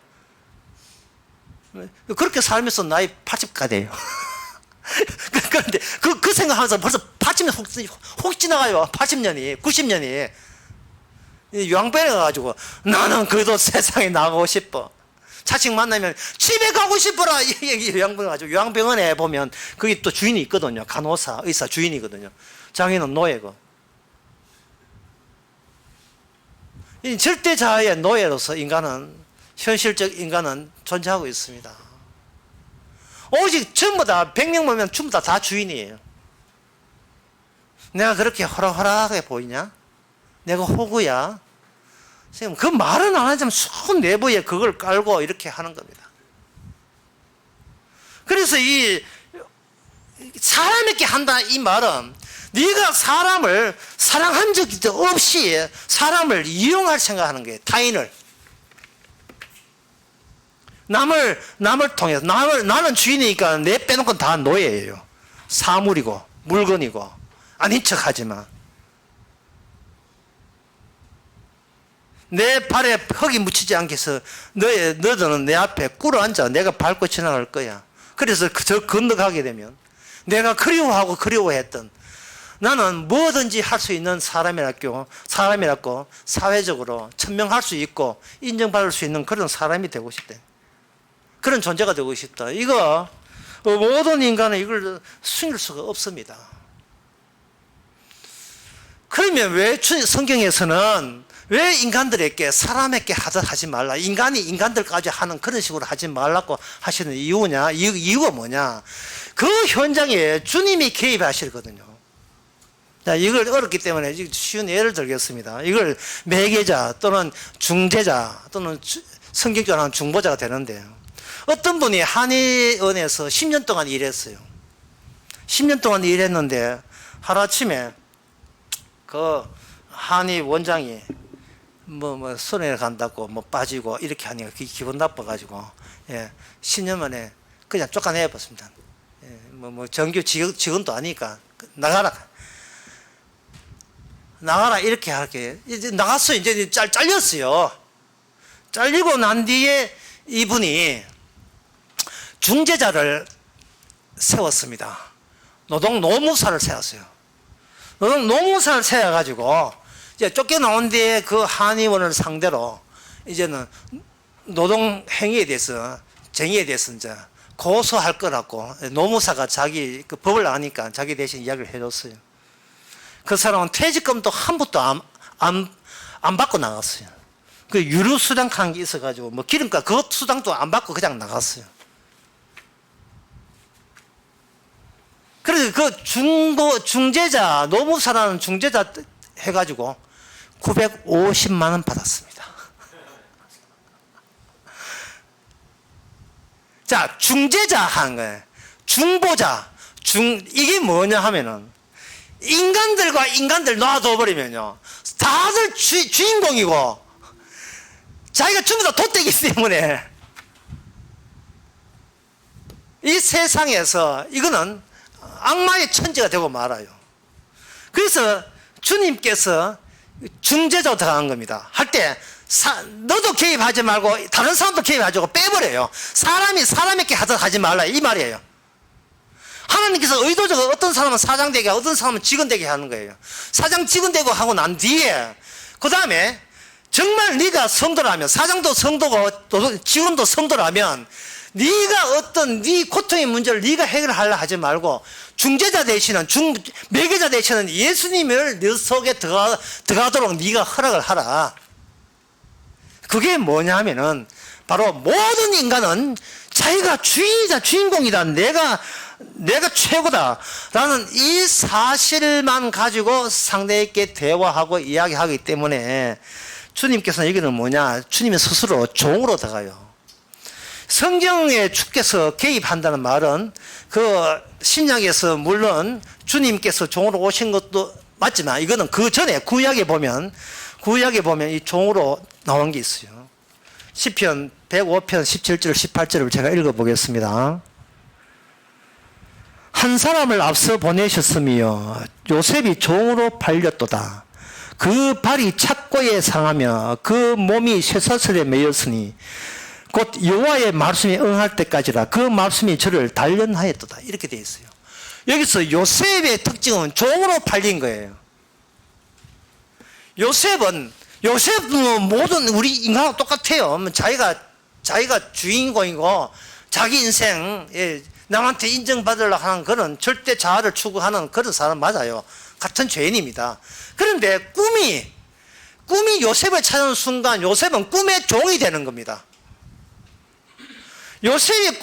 그렇게 살면서 나이 80가 돼요. 그런데 그 생각하면서 벌써 80년 훅 지나가요. 80년이, 90년이. 요양병에 가가지고 나는 그래도 세상에 나가고 싶어. 자식 만나면 집에 가고 싶어라. 요양병에 가지고 요양병원에 보면 거기 또 주인이 있거든요. 간호사, 의사 주인이거든요. 자기는 노예고. 이 절대자아의 노예로서 현실적 인간은 존재하고 있습니다. 오직 전부 다 100명 보면 전부 다 주인이에요. 내가 그렇게 호락호락하게 보이냐? 내가 호구야? 지금 그 말은 안 하지만 속 내부에 그걸 깔고 이렇게 하는 겁니다. 그래서 이 사람에게 한다 이 말은 네가 사람을 사랑한 적이 없이 사람을 이용할 생각하는 거예요. 타인을. 남을 통해서 나는 주인이니까 내 빼놓은 건 다 노예예요. 사물이고 물건이고 아닌 척하지만 내 발에 흙이 묻히지 않게 해서 너희는 내 앞에 꿇어앉아. 내가 밟고 지나갈 거야. 그래서 저 건너가게 되면 내가 그리워했던 나는 뭐든지 할 수 있는 사람이라고 사회적으로 천명할 수 있고 인정받을 수 있는 그런 사람이 되고 싶대. 그런 존재가 되고 싶다. 이거 모든 인간은 이걸 숨길 수가 없습니다. 그러면 왜 성경에서는 왜 인간들에게 사람에게 하지 말라, 인간이 인간들까지 하는 그런 식으로 하지 말라고 하시는 이유가 뭐냐? 그 현장에 주님이 개입하시거든요. 자, 이걸 어렵기 때문에 쉬운 예를 들겠습니다. 이걸 매개자 또는 중재자 또는 성경적으로 하는 중보자가 되는데, 어떤 분이 한의원에서 10년 동안 일했어요. 10년 동안 일했는데 하루아침에 그 한의 원장이 손해 간다고 빠지고 이렇게 하니까 기분 나빠가지고 10년 만에 그냥 쫓아내버렸습니다. 정규 직원도 아니까 나가라 이렇게 할게. 이제 나갔어요. 이제 잘렸어요. 잘리고 난 뒤에 이분이 중재자를 세웠습니다. 노무사를 세웠어요. 노무사를 세워가지고 이제 쫓겨나온 뒤에 그 한의원을 상대로 이제는 노동 행위에 대해서 정의에 대해서 이제 고소할 거라고 노무사가 자기 그 법을 아니까 자기 대신 이야기를 해줬어요. 그 사람은 퇴직금도 한 푼도 안 받고 나갔어요. 그 유류 수당 한 게 있어가지고 기름값 그 수당도 안 받고 그냥 나갔어요. 그래서 그 중재자 노무사라는 중재자 해가지고 950만 원 받았습니다. 자, 중재자 하는 거예요. 중보자, 이게 뭐냐 하면은 인간들과 인간들 놔둬버리면요, 다들 주인공이고 자기가 전부 다 돛대기 때문에 이 세상에서 이거는 악마의 천지가 되고 말아요. 그래서 주님께서 중재자로 들어간 겁니다. 할 때 너도 개입하지 말고 다른 사람도 개입하지 말고 빼버려요. 사람이 사람에게 하지 말라 이 말이에요. 하나님께서 의도적으로 어떤 사람은 사장 되게 하고 어떤 사람은 직원 되게 하는 거예요. 사장 직원 되고 하고 난 뒤에 그 다음에 정말 네가 성도라면, 사장도 성도고 또 직원도 성도라면 네가 어떤 네 고통의 문제를 네가 해결하려 하지 말고 중재자 되시는 매개자 되시는 예수님을 너 속에 들어가도록 네가 허락을 하라. 그게 뭐냐 하면은 바로 모든 인간은 자기가 주인이다, 주인공이다, 내가 최고다 라는 이 사실만 가지고 상대에게 대화하고 이야기하기 때문에 주님께서는 여기는 뭐냐, 주님이 스스로 종으로 들어가요. 성경에 주께서 개입한다는 말은 그 신약에서 물론 주님께서 종으로 오신 것도 맞지만 이거는 그 전에 구약에 보면 이 종으로 나온 게 있어요. 시편 105편 17절 18절을 제가 읽어보겠습니다. 한 사람을 앞서 보내셨으며 요셉이 종으로 팔렸도다. 그 발이 착고에 상하며 그 몸이 쇠사슬에 매였으니 곧 여호와의 말씀에 응할 때까지라 그 말씀이 저를 단련하였도다. 이렇게 되어 있어요. 여기서 요셉의 특징은 종으로 팔린 거예요. 요셉은 모든 우리 인간하고 똑같아요. 자기가 주인공이고 자기 인생 남한테 인정받으려고 하는 그런 절대 자아를 추구하는 그런 사람 맞아요. 같은 죄인입니다. 그런데 꿈이 요셉을 찾는 순간 요셉은 꿈의 종이 되는 겁니다. 요셉이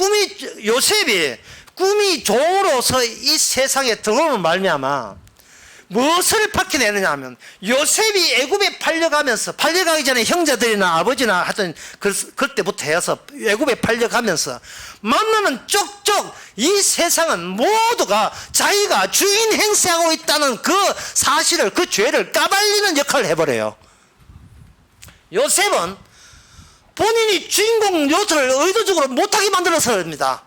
꿈이 종으로서 이 세상에 들어오는 말미암아 무엇을 밝혀내느냐 하면 요셉이 애굽에 팔려가기 전에 형제들이나 아버지나 하여튼 그때부터 해서 애굽에 팔려가면서 만나는 쪽쪽 이 세상은 모두가 자기가 주인 행세하고 있다는 그 사실을, 그 죄를 까발리는 역할을 해버려요. 요셉은 본인이 주인공 요소를 의도적으로 못하게 만들어서입니다.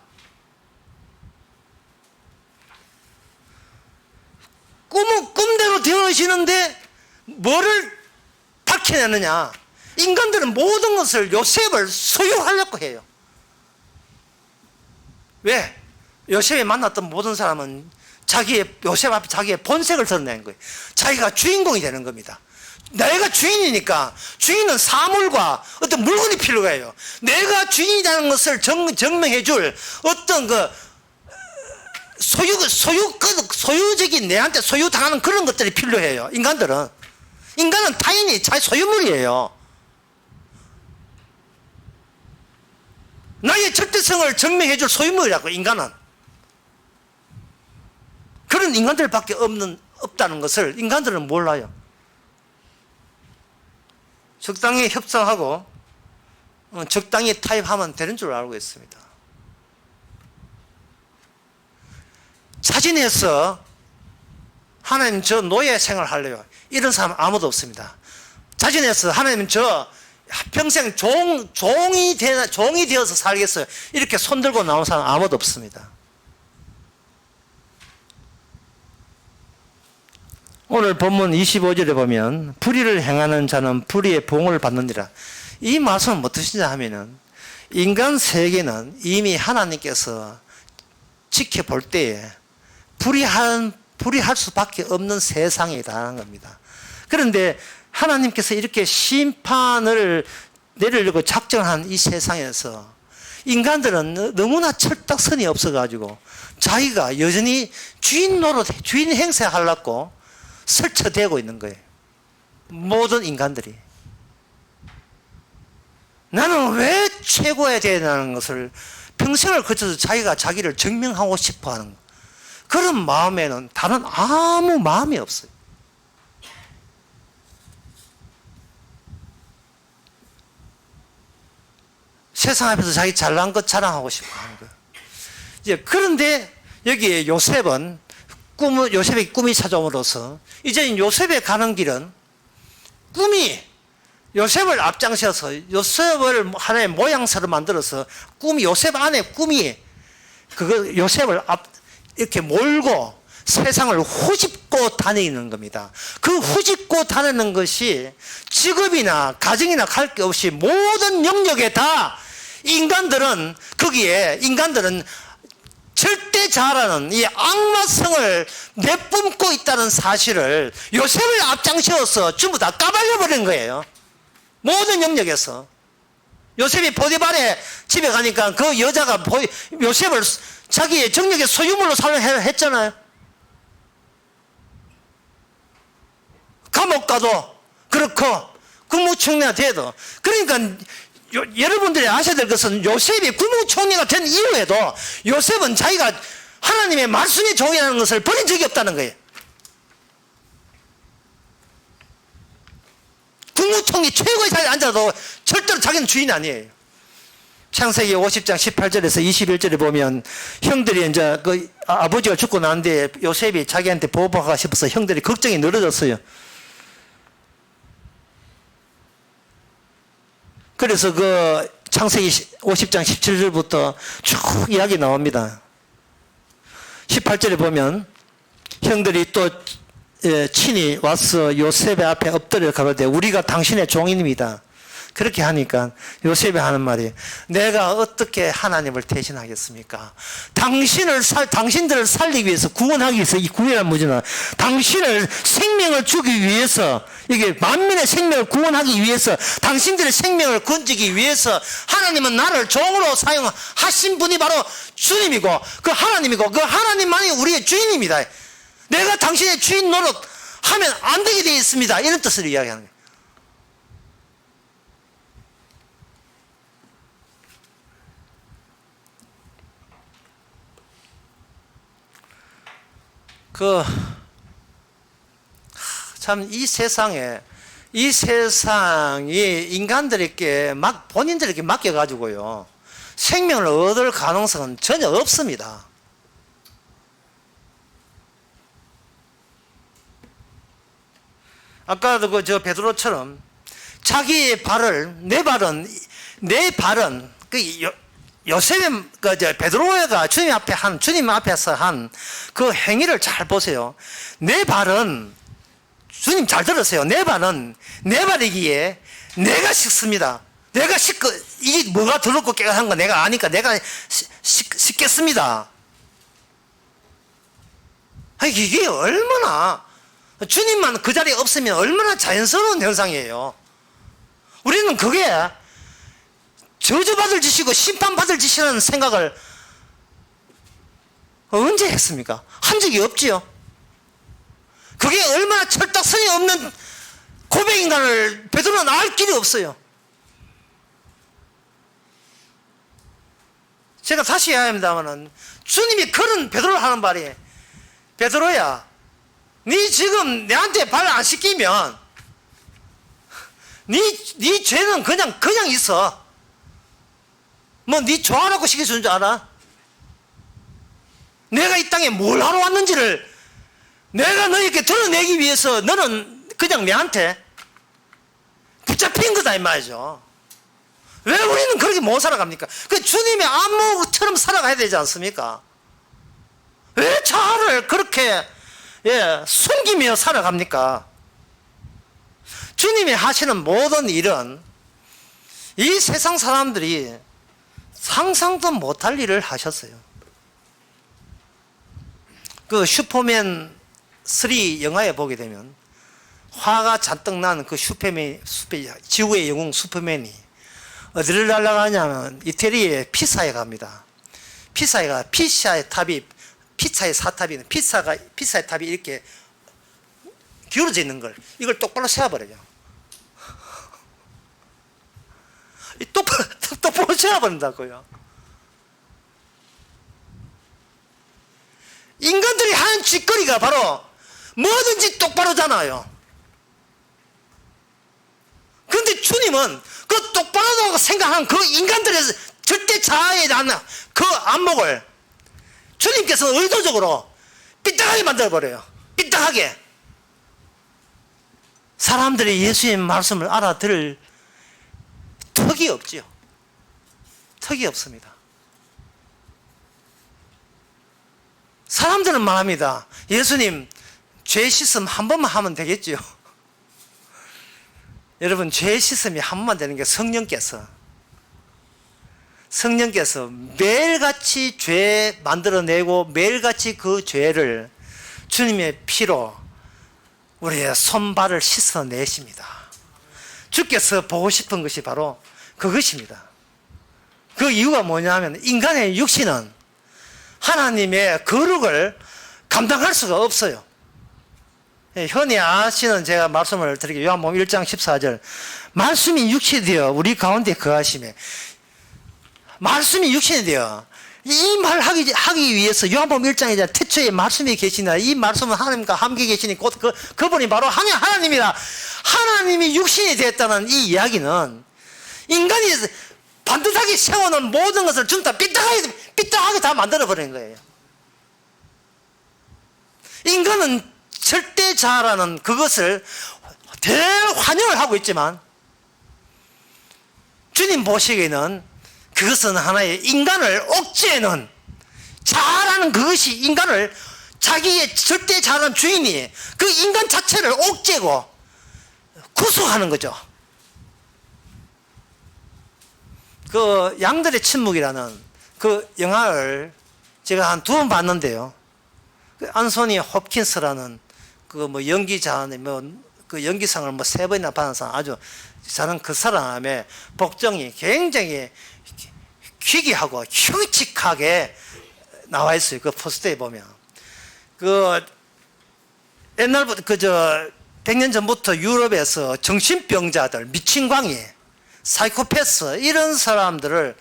꿈은 꿈대로 되어지는데 뭐를 밝혀내느냐? 인간들은 모든 것을 요셉을 소유하려고 해요. 왜? 요셉이 만났던 모든 사람은 요셉 앞에 자기의 본색을 드러내는 거예요. 자기가 주인공이 되는 겁니다. 내가 주인이니까 주인은 사물과 어떤 물건이 필요해요. 내가 주인이라는 것을 증명해 줄 어떤 소유적인 내한테 소유당하는 그런 것들이 필요해요. 인간은 타인이 자기 소유물이에요. 나의 절대성을 증명해 줄 소유물이라고. 인간은 그런 인간들밖에 없다는 것을 인간들은 몰라요. 적당히 협상하고 적당히 타협하면 되는 줄 알고 있습니다. 자진해서 하나님 저 노예 생활 할래요. 이런 사람 아무도 없습니다. 자진해서 하나님 저 평생 종이 되어서 살겠어요. 이렇게 손들고 나온 사람 아무도 없습니다. 오늘 본문 25절에 보면 불의를 행하는 자는 불의의 봉을 받느니라. 이 말씀은 무슨 뜻이냐 하면은 인간 세계는 이미 하나님께서 지켜볼 때에 불의할 수밖에 없는 세상이라는 겁니다. 그런데 하나님께서 이렇게 심판을 내리려고 작정한 이 세상에서 인간들은 너무나 철딱선이 없어가지고 자기가 여전히 주인 행세하려고 설쳐대고 있는 거예요. 모든 인간들이. 나는 왜 최고야 되냐는 것을 평생을 거쳐서 자기가 자기를 증명하고 싶어 하는 거. 그런 마음에는 다른 아무 마음이 없어요. 세상 앞에서 자기 잘난 것 자랑하고 싶어 하는 거예요. 그런데 여기에 요셉의 꿈이 찾아옴으로써 이제 요셉의 가는 길은 요셉을 앞장서서 요셉을 하나의 모양새로 만들어서 요셉 안에 요셉을 이렇게 몰고 세상을 후집고 다니는 겁니다. 그 후집고 다니는 것이 직업이나 가정이나 갈 게 없이 모든 영역에 다 인간들은 절대 자라는 이 악마성을 내뿜고 있다는 사실을 요셉을 앞장세워서 전부 다 까발려버린 거예요. 모든 영역에서. 요셉이 보디발의 집에 가니까 그 여자가 요셉을 자기의 정력의 소유물로 사용했잖아요. 감옥 가도 그렇고 국무총리가 돼도. 그러니까 여러분들이 아셔야 될 것은 요셉이 국무총리가 된 이후에도 요셉은 자기가 하나님의 말씀의 종이라는 것을 버린 적이 없다는 거예요. 국무총리 최고의 자리에 앉아도 절대로 자기는 주인이 아니에요. 창세기 50장 18절에서 21절에 보면 형들이 이제 아버지가 죽고 난 뒤에 요셉이 자기한테 보호하고 싶어서 형들이 걱정이 늘어졌어요. 그래서 창세기 50장 17절부터 쭉 이야기 나옵니다. 18절에 보면 형들이 또 친히 와서 요셉의 앞에 엎드려 가로되 우리가 당신의 종입니다. 그렇게 하니까 요셉이 하는 말이 내가 어떻게 하나님을 대신하겠습니까? 당신들을 살리기 위해서 구원하기 위해서 이 구원이라는 문제는 당신을 생명을 주기 위해서 이게 만민의 생명을 구원하기 위해서 당신들의 생명을 건지기 위해서 하나님은 나를 종으로 사용하신 분이 바로 주님이고 그 하나님이고 그 하나님만이 우리의 주인입니다. 내가 당신의 주인 노릇 하면 안 되게 되어 있습니다. 이런 뜻을 이야기하는 거예요. 참 이 세상이 인간들에게 본인들에게 맡겨가지고요 생명을 얻을 가능성은 전혀 없습니다. 아까도 저 베드로처럼 자기의 발을 내 발은 요셉의 베드로가 주님 앞에서 한 그 행위를 잘 보세요. 내 발은 주님 잘 들으세요. 내 발은 내 발이기에 내가 씻습니다. 내가 씻고 이게 뭐가 더럽고 깨끗한 거 내가 아니까 내가 씻겠습니다. 이게 얼마나 주님만 그 자리에 없으면 얼마나 자연스러운 현상이에요. 우리는 그게 저주받을 짓이고 심판받을 짓이라는 생각을 언제 했습니까? 한 적이 없지요. 그게 얼마나 철딱선이 없는 고백인가를 베드로는 알 길이 없어요. 제가 다시 이야기합니다마는 주님이 그런 베드로를 하는 말이 베드로야 네 지금 내한테 발 안 씻기면 네 죄는 그냥 있어. 뭐 네 좋아하라고 시켜주는 줄 알아? 내가 이 땅에 뭘 하러 왔는지를 내가 너에게 드러내기 위해서 너는 그냥 내한테 붙잡힌 거다 이 말이죠. 왜 우리는 그렇게 못 살아갑니까? 그 주님의 안목처럼 살아가야 되지 않습니까? 왜 자아를 그렇게 숨기며 살아갑니까? 주님이 하시는 모든 일은 이 세상 사람들이 상상도 못할 일을 하셨어요. 그 슈퍼맨 3 영화에 보게 되면 화가 잔뜩 나는 그 지구의 영웅 슈퍼맨이 어디를 날아가냐면 이태리의 피사에 갑니다. 피사의 사탑이 피사의 탑이 이렇게 기울어져 있는 걸 이걸 똑바로 세워버려요. 똑바로 세워버린다고요. 인간들이 하는 짓거리가 바로 뭐든지 똑바로잖아요. 그런데 주님은 그 똑바로라고 생각하는 그 인간들의 절대 자아에 대한 그 안목을 주님께서 의도적으로 삐딱하게 만들어버려요. 삐딱하게. 사람들이 예수의 말씀을 알아들을 턱이 없지요. 턱이 없습니다. 사람들은 말합니다. 예수님 죄 씻음 한 번만 하면 되겠죠. 여러분 죄 씻음이 한 번만 되는 게 성령께서 매일같이 죄 만들어내고 매일같이 그 죄를 주님의 피로 우리의 손발을 씻어내십니다. 주께서 보고 싶은 것이 바로 그것입니다. 그 이유가 뭐냐면 인간의 육신은 하나님의 거룩을 감당할 수가 없어요. 흔히 아시는 제가 말씀을 드리게 요한복음 1장 14절 말씀이 육신이 되어 우리 가운데 거하심에 말씀이 육신이 되어 이 말 하기 위해서 요한복음 1장에 태초에 말씀이 계시나 이 말씀은 하나님과 함께 계시니 곧 그분이 바로 하나님이라. 하나님이 육신이 되었다는 이 이야기는 인간이 반듯하게 세워놓은 모든 것을 전부 다 삐딱하게 다 만들어버린 거예요. 인간은 절대자라는 그것을 대환영을 하고 있지만 주님 보시기에는 그것은 하나의 인간을 억제해놓은 자라는 그것이 인간을 자기의 절대 자는 주인이 그 인간 자체를 옥죄고 구속하는 거죠. 그 양들의 침묵이라는 그 영화를 제가 한 2번 봤는데요. 그 안소니 홉킨스라는 그 뭐 연기자, 그 연기상을 3번이나 받은 사람, 아주 잘한 그 사람의 복정이 굉장히 희귀하고 흉측하게 나와 있어요. 그 포스터에 보면. 그 옛날부터 100년 전부터 유럽에서 정신병자들, 미친광이, 사이코패스 이런 사람들을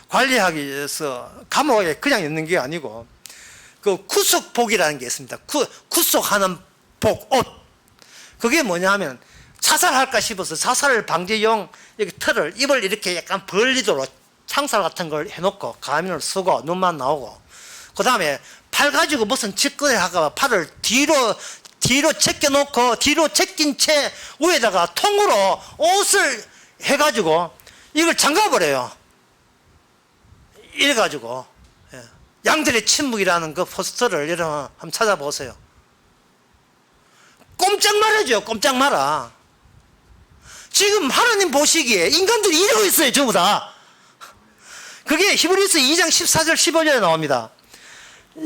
관리하기 위해서 감옥에 그냥 있는 게 아니고 그 구속복이라는 게 있습니다. 구속하는 복, 옷. 그게 뭐냐 하면 자살할까 싶어서 자살 방지용 틀을 입을 이렇게 약간 벌리도록 창살 같은 걸 해놓고 가면을 쓰고 눈만 나오고 그 다음에 팔 가지고 무슨 짓거리 할까 봐 팔을 뒤로 제껴놓고 뒤로 제낀 채 위에다가 통으로 옷을 해가지고 이걸 잠가버려요. 이래가지고 양들의 침묵이라는 그 포스터를 여러분 한번 찾아보세요. 꼼짝 말아줘요. 꼼짝 말아. 지금 하나님 보시기에 인간들이 이러고 있어요. 전부 다. 그게 히브리서 2장 14절 15절에 나옵니다.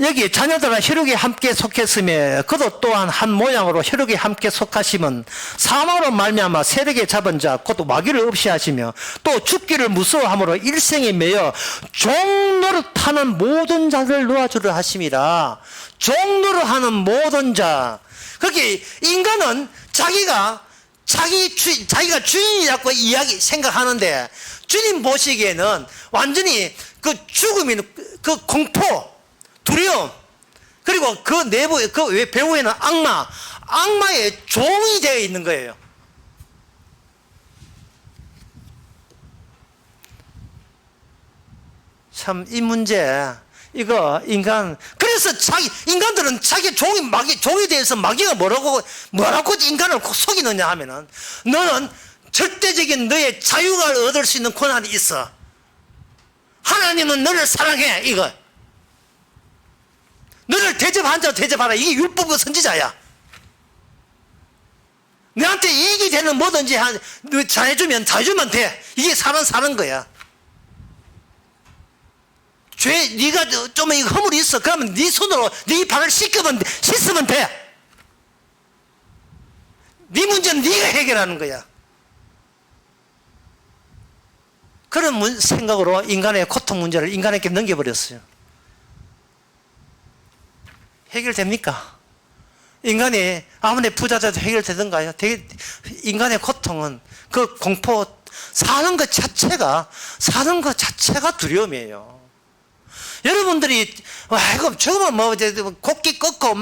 여기 자녀들은 혈육에 함께 속했으며 그도 또한 한 모양으로 혈육에 함께 속하심은 사망으로 말미암아 세력에 잡은 자 곧 마귀를 없이 하시며 또 죽기를 무서워함으로 일생에 매여 종노릇하는 모든 자를 놓아주려 하심이라. 종노릇하는 모든 자. 그렇게 인간은 자기가 주인이라고 생각하는데 주님 보시기에는 완전히 그 죽음이 그 공포, 두려움, 그리고 그 내부, 그 배후에는 악마의 종이 되어 있는 거예요. 참, 이 문제, 이거, 그래서 인간들은 자기 종이 대해서 마귀가 뭐라고 인간을 속이느냐 하면은, 너는 절대적인 너의 자유가 얻을 수 있는 권한이 있어. 하나님은 너를 사랑해, 이거. 너를 대접한 자 대접하라. 이게 율법의 선지자야. 너한테 이익이 되는 뭐든지 잘해주면 돼. 이게 사는 거야. 네가 좀 허물이 있어. 그러면 네 손으로 네 발을 씻으면 돼. 네 문제는 네가 해결하는 거야. 그런 생각으로 인간의 고통 문제를 인간에게 넘겨버렸어요. 해결됩니까? 인간이 아무리 부자자도 해결되던가요? 인간의 고통은 그 공포, 사는 것 자체가 두려움이에요. 여러분들이 저거만 곡기 꺾고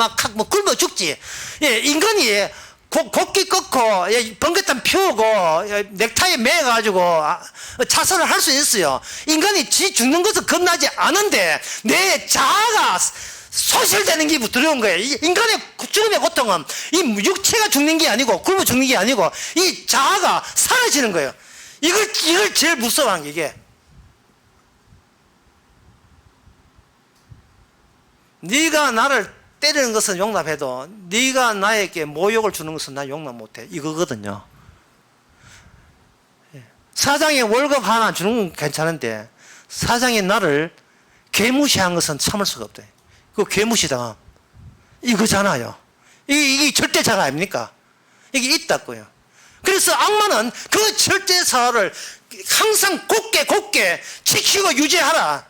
굶어 죽지. 예, 인간이 곡기 꺾고 번개탄 피우고 넥타이 매가지고 자살을 할 수 있어요. 인간이 죽는 것을 겁나지 않은데 내 자아가 소실되는 게 두려운 거예요. 인간의 죽음의 고통은 이 육체가 죽는 게 아니고 굶어 죽는 게 아니고 이 자아가 사라지는 거예요. 이걸 제일 무서워한 게 이게. 네가 나를 때리는 것은 용납해도 네가 나에게 모욕을 주는 것은 나 용납 못해. 이거거든요. 사장이 월급 하나 주는 건 괜찮은데 사장이 나를 개무시한 것은 참을 수가 없다. 그 개무시당함 이거잖아요. 이게 절대자가 아닙니까? 이게 있다고요. 그래서 악마는 그 절대자를 항상 곧게 지키고 유지하라.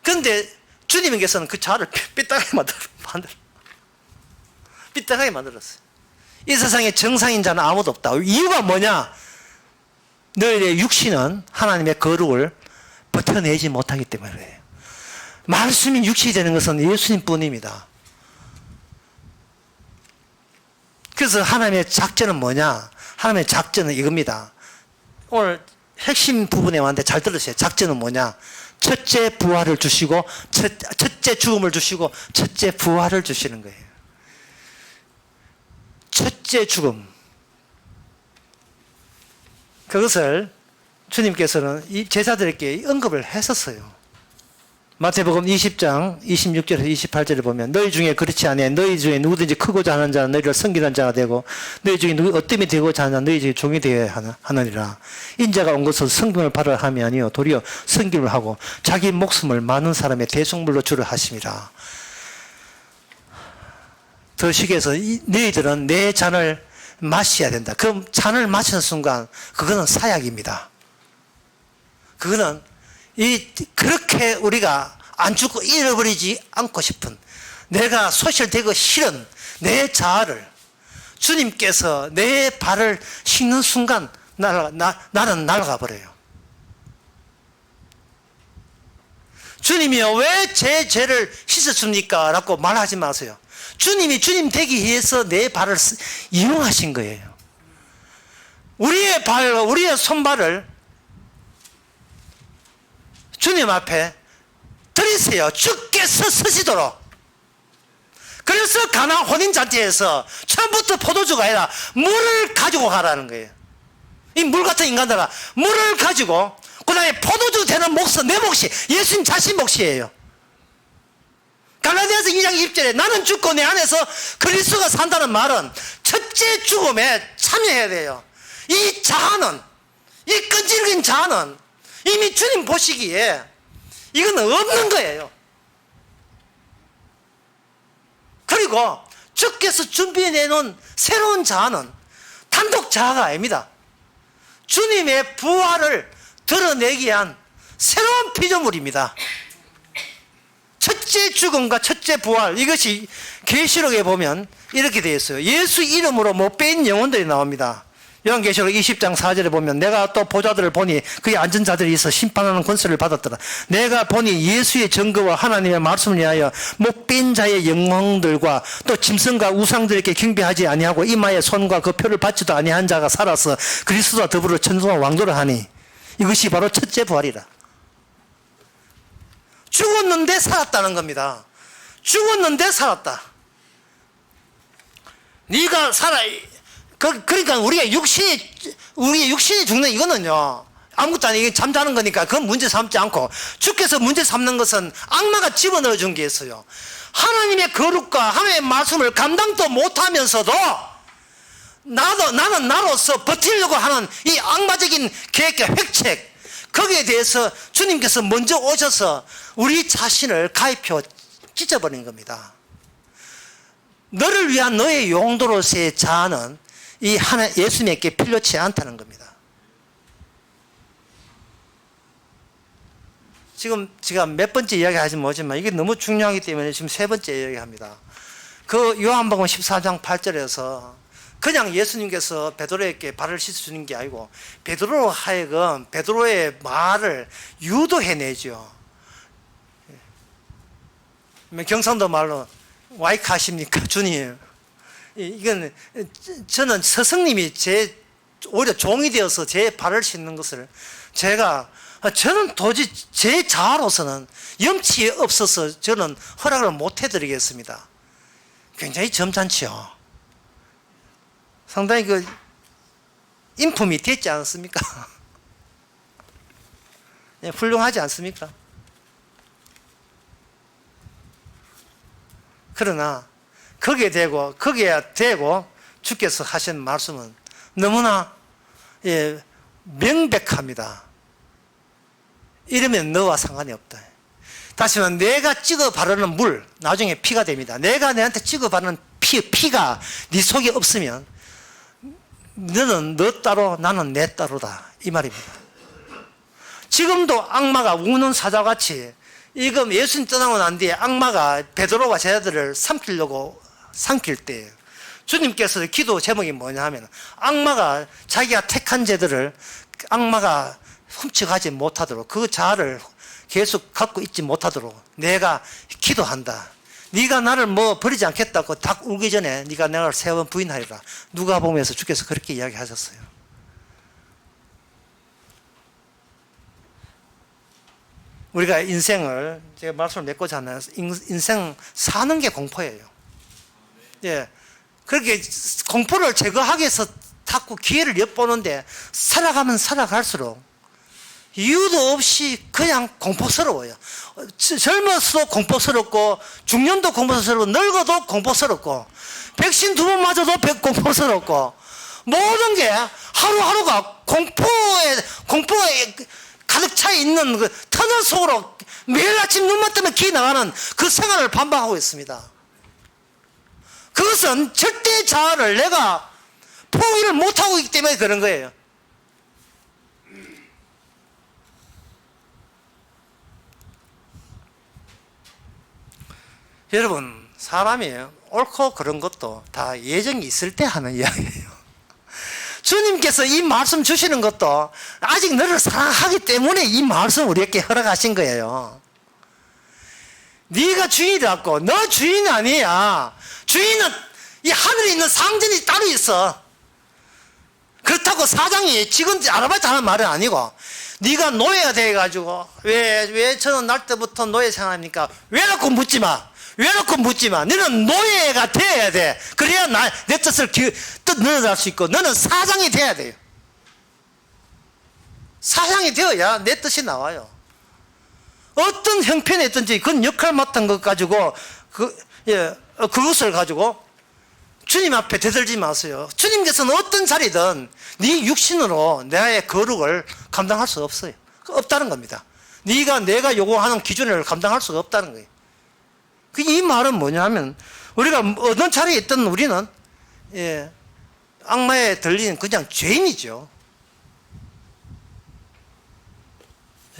그런데 주님께서는 그 자를 삐딱하게 만들었어요. 이 세상에 정상인 자는 아무도 없다. 이유가 뭐냐? 너희의 육신은 하나님의 거룩을 버텨내지 못하기 때문에 그래요. 말씀이 육신이 되는 것은 예수님 뿐입니다. 그래서 하나님의 작전은 뭐냐? 하나님의 작전은 이겁니다. 오늘 핵심 부분에 왔는데 잘 들으세요. 작전은 뭐냐? 첫째 부활을 주시고 첫째 죽음을 주시고 첫째 부활을 주시는 거예요. 첫째 죽음. 그것을 주님께서는 이 제자들에게 언급을 했었어요. 마태복음 20장 26절에서 28절을 보면 너희 중에 그렇지 아니해 너희 중에 누구든지 크고자 하는 자는 너희를 섬기는 자가 되고 너희 중에 누구 어뜸이 되고자 하는 자는 너희 중에 종이 되어야 하느니라. 인자가 온 것은 성김을 받으라 함이 아니요 도리어 섬김을 하고 자기 목숨을 많은 사람의 대속물로 주려 하심이라. 더 쉽게 해서 너희들은 내 잔을 마셔야 된다. 그럼 잔을 마시는 순간 그거는 사약입니다. 그거는 그렇게 우리가 안 죽고 잃어버리지 않고 싶은, 내가 소실되고 싫은 내 자아를 주님께서 내 발을 씻는 순간 나는 날아가 버려요. 주님이요 왜 제 죄를 씻어줍니까? 라고 말하지 마세요. 주님이 주님 되기 위해서 내 발을 이용하신 거예요. 우리의 발과 우리의 손발을 주님 앞에 드리세요. 주께서 쓰시도록. 그래서 가나 혼인잔치에서 처음부터 포도주가 아니라 물을 가지고 가라는 거예요. 이 물 같은 인간들아, 물을 가지고 그 다음에 포도주 되는 몫은 내 몫이 예수님 자신 몫이에요. 갈라디아서 2장 20절에 나는 죽고 내 안에서 그리스도가 산다는 말은 첫째 죽음에 참여해야 돼요. 이 자아는, 이 끈질긴 자아는 이미 주님 보시기에 이건 없는 거예요. 그리고 주께서 준비해 놓은 새로운 자아는 단독 자아가 아닙니다. 주님의 부활을 드러내기 위한 새로운 피조물입니다. 첫째 죽음과 첫째 부활, 이것이 계시록에 보면 이렇게 되어 있어요. 예수 이름으로 못 뺀 영혼들이 나옵니다. 요한계시록 20장 4절에 보면 내가 또 보좌들을 보니 그의 앉은 자들이 있어 심판하는 권세를 받았더라. 내가 보니 예수의 증거와 하나님의 말씀을 위하여 못 뺀 자의 영광들과 또 짐승과 우상들에게 경배하지 아니하고 이마에 손과 그 표를 받지도 아니한 자가 살아서 그리스도와 더불어 천성과 왕조를 하니 이것이 바로 첫째 부활이라. 죽었는데 살았다는 겁니다. 죽었는데 살았다. 네가 살아. 그러니까 우리의 육신이 죽는 이거는요 아무것도 아니에요. 잠자는 거니까 그건 문제 삼지 않고, 주께서 문제 삼는 것은 악마가 집어넣어 준 게 있어요. 하나님의 거룩과 하나님의 말씀을 감당도 못하면서도 나는 나로서 버티려고 하는 이 악마적인 계획과 획책, 거기에 대해서 주님께서 먼저 오셔서 우리 자신을 가입혀 찢어버린 겁니다. 너를 위한 너의 용도로서의 자아는 이 예수님께 필요치 않다는 겁니다. 지금 제가 몇 번째 이야기 하지 못하지만 이게 너무 중요하기 때문에 지금 세 번째 이야기합니다. 그 요한복음 14장 8절에서 그냥 예수님께서 베드로에게 발을 씻어주는 게 아니고 베드로로 하여금 베드로의 말을 유도해내죠. 경상도 말로 와이카십니까 주님. 이건 저는 스승님이 오히려 종이 되어서 제 발을 씻는 것을 저는 도저히 제 자아로서는 염치 없어서 저는 허락을 못 해드리겠습니다. 굉장히 점잖지요. 상당히 인품이 됐지 않습니까? 훌륭하지 않습니까? 그러나 거기에 대고 주께서 하신 말씀은 너무나 명백합니다. 이러면 너와 상관이 없다. 다시 말하면 내가 찍어 바르는 물 나중에 피가 됩니다. 내가 내한테 찍어 바르는 피가 네 속에 없으면 너는 너 따로 나는 내 따로다 이 말입니다. 지금도 악마가 우는 사자같이 이거 예수님 떠나고 난 뒤에 악마가 베드로와 제자들을 삼킬 때 주님께서 기도 제목이 뭐냐 하면 악마가 자기가 택한 제들을 악마가 훔쳐가지 못하도록 그 자아를 계속 갖고 있지 못하도록 내가 기도한다. 네가 나를 버리지 않겠다고 닭 울기 전에 네가 내가 세 번 부인하리라. 누가복음에서 주께서 그렇게 이야기하셨어요. 우리가 인생을 제가 말씀을 맺고자 하는 인생 사는 게 공포예요. 예, 그렇게 공포를 제거하기 위해서 자꾸 기회를 엿보는데 살아가면 살아갈수록 이유도 없이 그냥 공포스러워요. 젊어서도 공포스럽고 중년도 공포스럽고 늙어도 공포스럽고 백신 2번 맞아도 공포스럽고 모든 게 하루하루가 공포에 가득 차 있는 그 터널 속으로 매일 아침 눈만 뜨면 기 나가는 그 생활을 반복하고 있습니다. 그것은 절대 자아를 내가 포기를 못하고 있기 때문에 그런 거예요. 여러분, 사람이 옳고 그런 것도 다 예정이 있을 때 하는 이야기예요. 주님께서 이 말씀 주시는 것도 아직 너를 사랑하기 때문에 이 말씀 우리에게 허락하신 거예요. 네가 주인이라고. 너 주인 아니야. 주인은 이 하늘에 있는 상전이 따로 있어. 그렇다고 사장이 직원 아르바이트 하는 말은 아니고, 네가 노예가 돼가지고 왜 저는 날 때부터 노예 생활합니까? 왜 놓고 묻지 마. 왜 놓고 묻지 마. 너는 노예가 돼야 돼. 그래야 내 뜻을 뜻 늘어날 수 있고, 너는 사장이 돼야 돼요. 사장이 되어야 내 뜻이 나와요. 어떤 형편에 있든지 그건 역할 맡은 것 가지고 그것을 가지고 주님 앞에 대들지 마세요. 주님께서는 어떤 자리든 네 육신으로 나의 거룩을 감당할 수 없어요. 없다는 겁니다. 내가 요구하는 기준을 감당할 수가 없다는 거예요. 이 말은 뭐냐면, 우리가 어떤 자리에 있든 우리는 악마에 들리는 그냥 죄인이죠.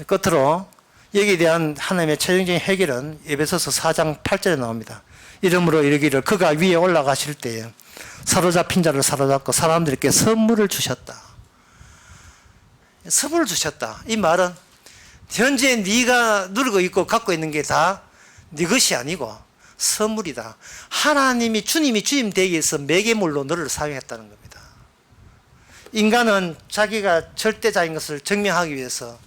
끝으로 여기에 대한 하나님의 최종적인 해결은 에베소서 4장 8절에 나옵니다. 이러므로 이르기를 그가 위에 올라가실 때에 사로잡힌 자를 사로잡고 사람들에게 선물을 주셨다. 선물을 주셨다. 이 말은 현재 네가 누리고 있고 갖고 있는 게 다 네 것이 아니고 선물이다. 하나님이 주님이 주임 되기 위해서 매개물로 너를 사용했다는 겁니다. 인간은 자기가 절대자인 것을 증명하기 위해서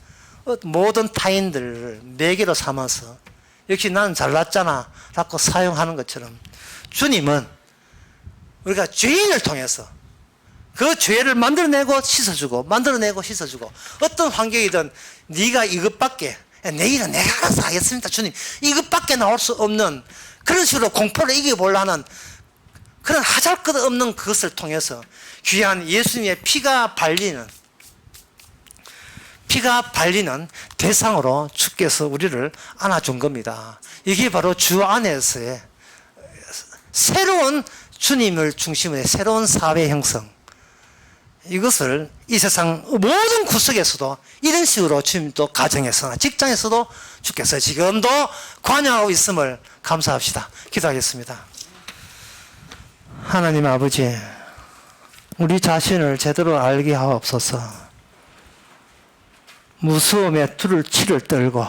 모든 타인들을 매개로 삼아서 역시 나는 잘났잖아 라고 사용하는 것처럼, 주님은 우리가 죄인을 통해서 그 죄를 만들어내고 씻어주고 만들어내고 씻어주고, 어떤 환경이든 네가 이것밖에, 내일은 내가 알아서 하겠습니다 주님, 이것밖에 나올 수 없는 그런 식으로 공포를 이겨보려는 그런 하잘것없는 그것을 통해서 귀한 예수님의 피가 발리는 대상으로 주께서 우리를 안아준 겁니다. 이게 바로 주 안에서의 새로운 주님을 중심으로 새로운 사회 형성, 이것을 이 세상 모든 구석에서도 이런 식으로 주님도 가정에서나 직장에서도 주께서 지금도 관여하고 있음을 감사합시다. 기도하겠습니다. 하나님 아버지, 우리 자신을 제대로 알게 하옵소서. 무서움에 치를 떨고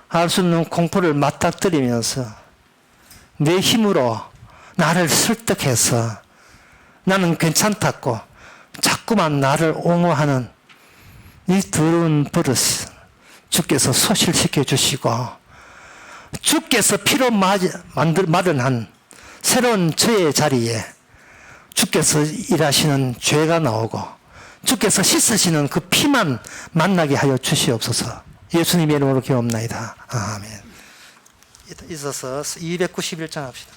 알 수 없는 공포를 맞닥뜨리면서 내 힘으로 나를 설득해서 나는 괜찮다고 자꾸만 나를 옹호하는 이 더러운 버릇 주께서 소실시켜 주시고, 주께서 피로 마련한 새로운 저의 자리에 주께서 일하시는 죄가 나오고 주께서 씻으시는 그 피만 만나게 하여 주시옵소서. 예수님의 이름으로 기도합나이다. 아멘. 있어서 291장 합시다.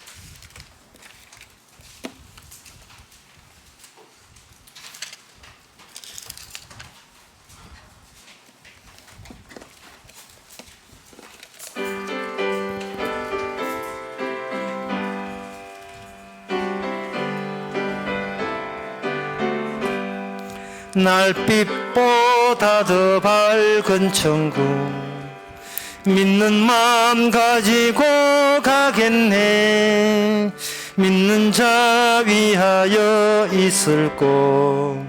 날빛보다 더 밝은 천국 믿는 마음 가지고 가겠네. 믿는 자 위하여 있을 곳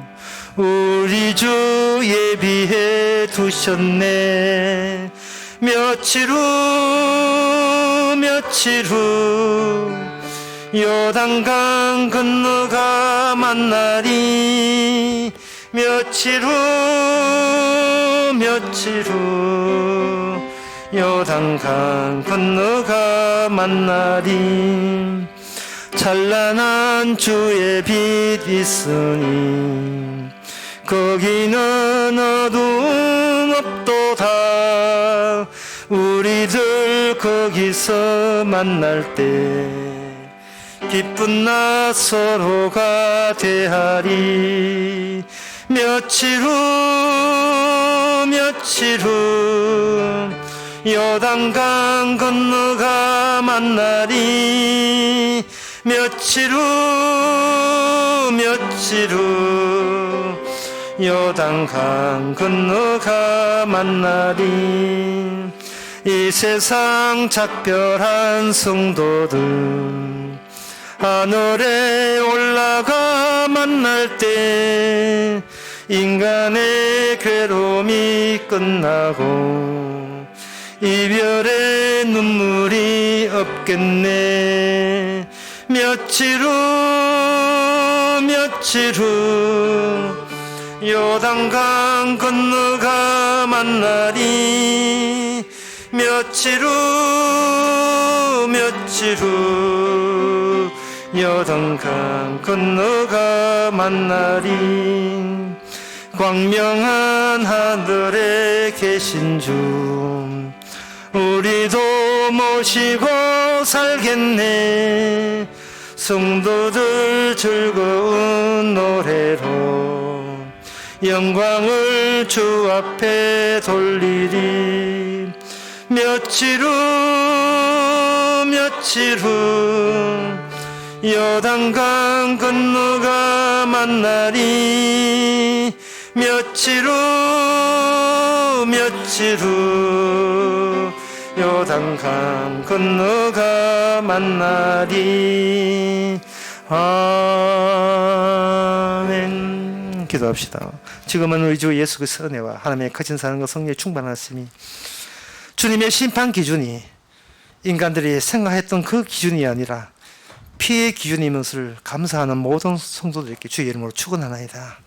우리 주 예비해 두셨네. 며칠 후 요단강 건너가 만나리. 며칠 후 요단강 건너가 만나리. 찬란한 주의 빛 있으니 거기는 어두움 없도다. 우리들 거기서 만날 때 기쁜 나 서로가 대하리. 며칠 후 요단강 건너가 만나리. 며칠 후 요단강 건너가 만나리. 이 세상 작별한 성도들 하늘에 올라가 만날 때 인간의 괴로움이 끝나고 이별의 눈물이 없겠네. 며칠 후 요단강 건너가 만나리. 며칠 후 요단강 건너가 만나리. 광명한 하늘에 계신 주 우리도 모시고 살겠네. 성도들 즐거운 노래로 영광을 주 앞에 돌리리. 며칠 후 요단강 건너가 만나리. 며칠 후 요단강 건너가 만나리. 아멘. 기도합시다. 지금은 우리 주 예수 그리스도의 은혜와 하나님의 거친 사랑과 성령의 충만하심이 주님의 심판 기준이 인간들이 생각했던 그 기준이 아니라 피의 기준인 것을 감사하는 모든 성도들에게 주의 이름으로 축원하나이다.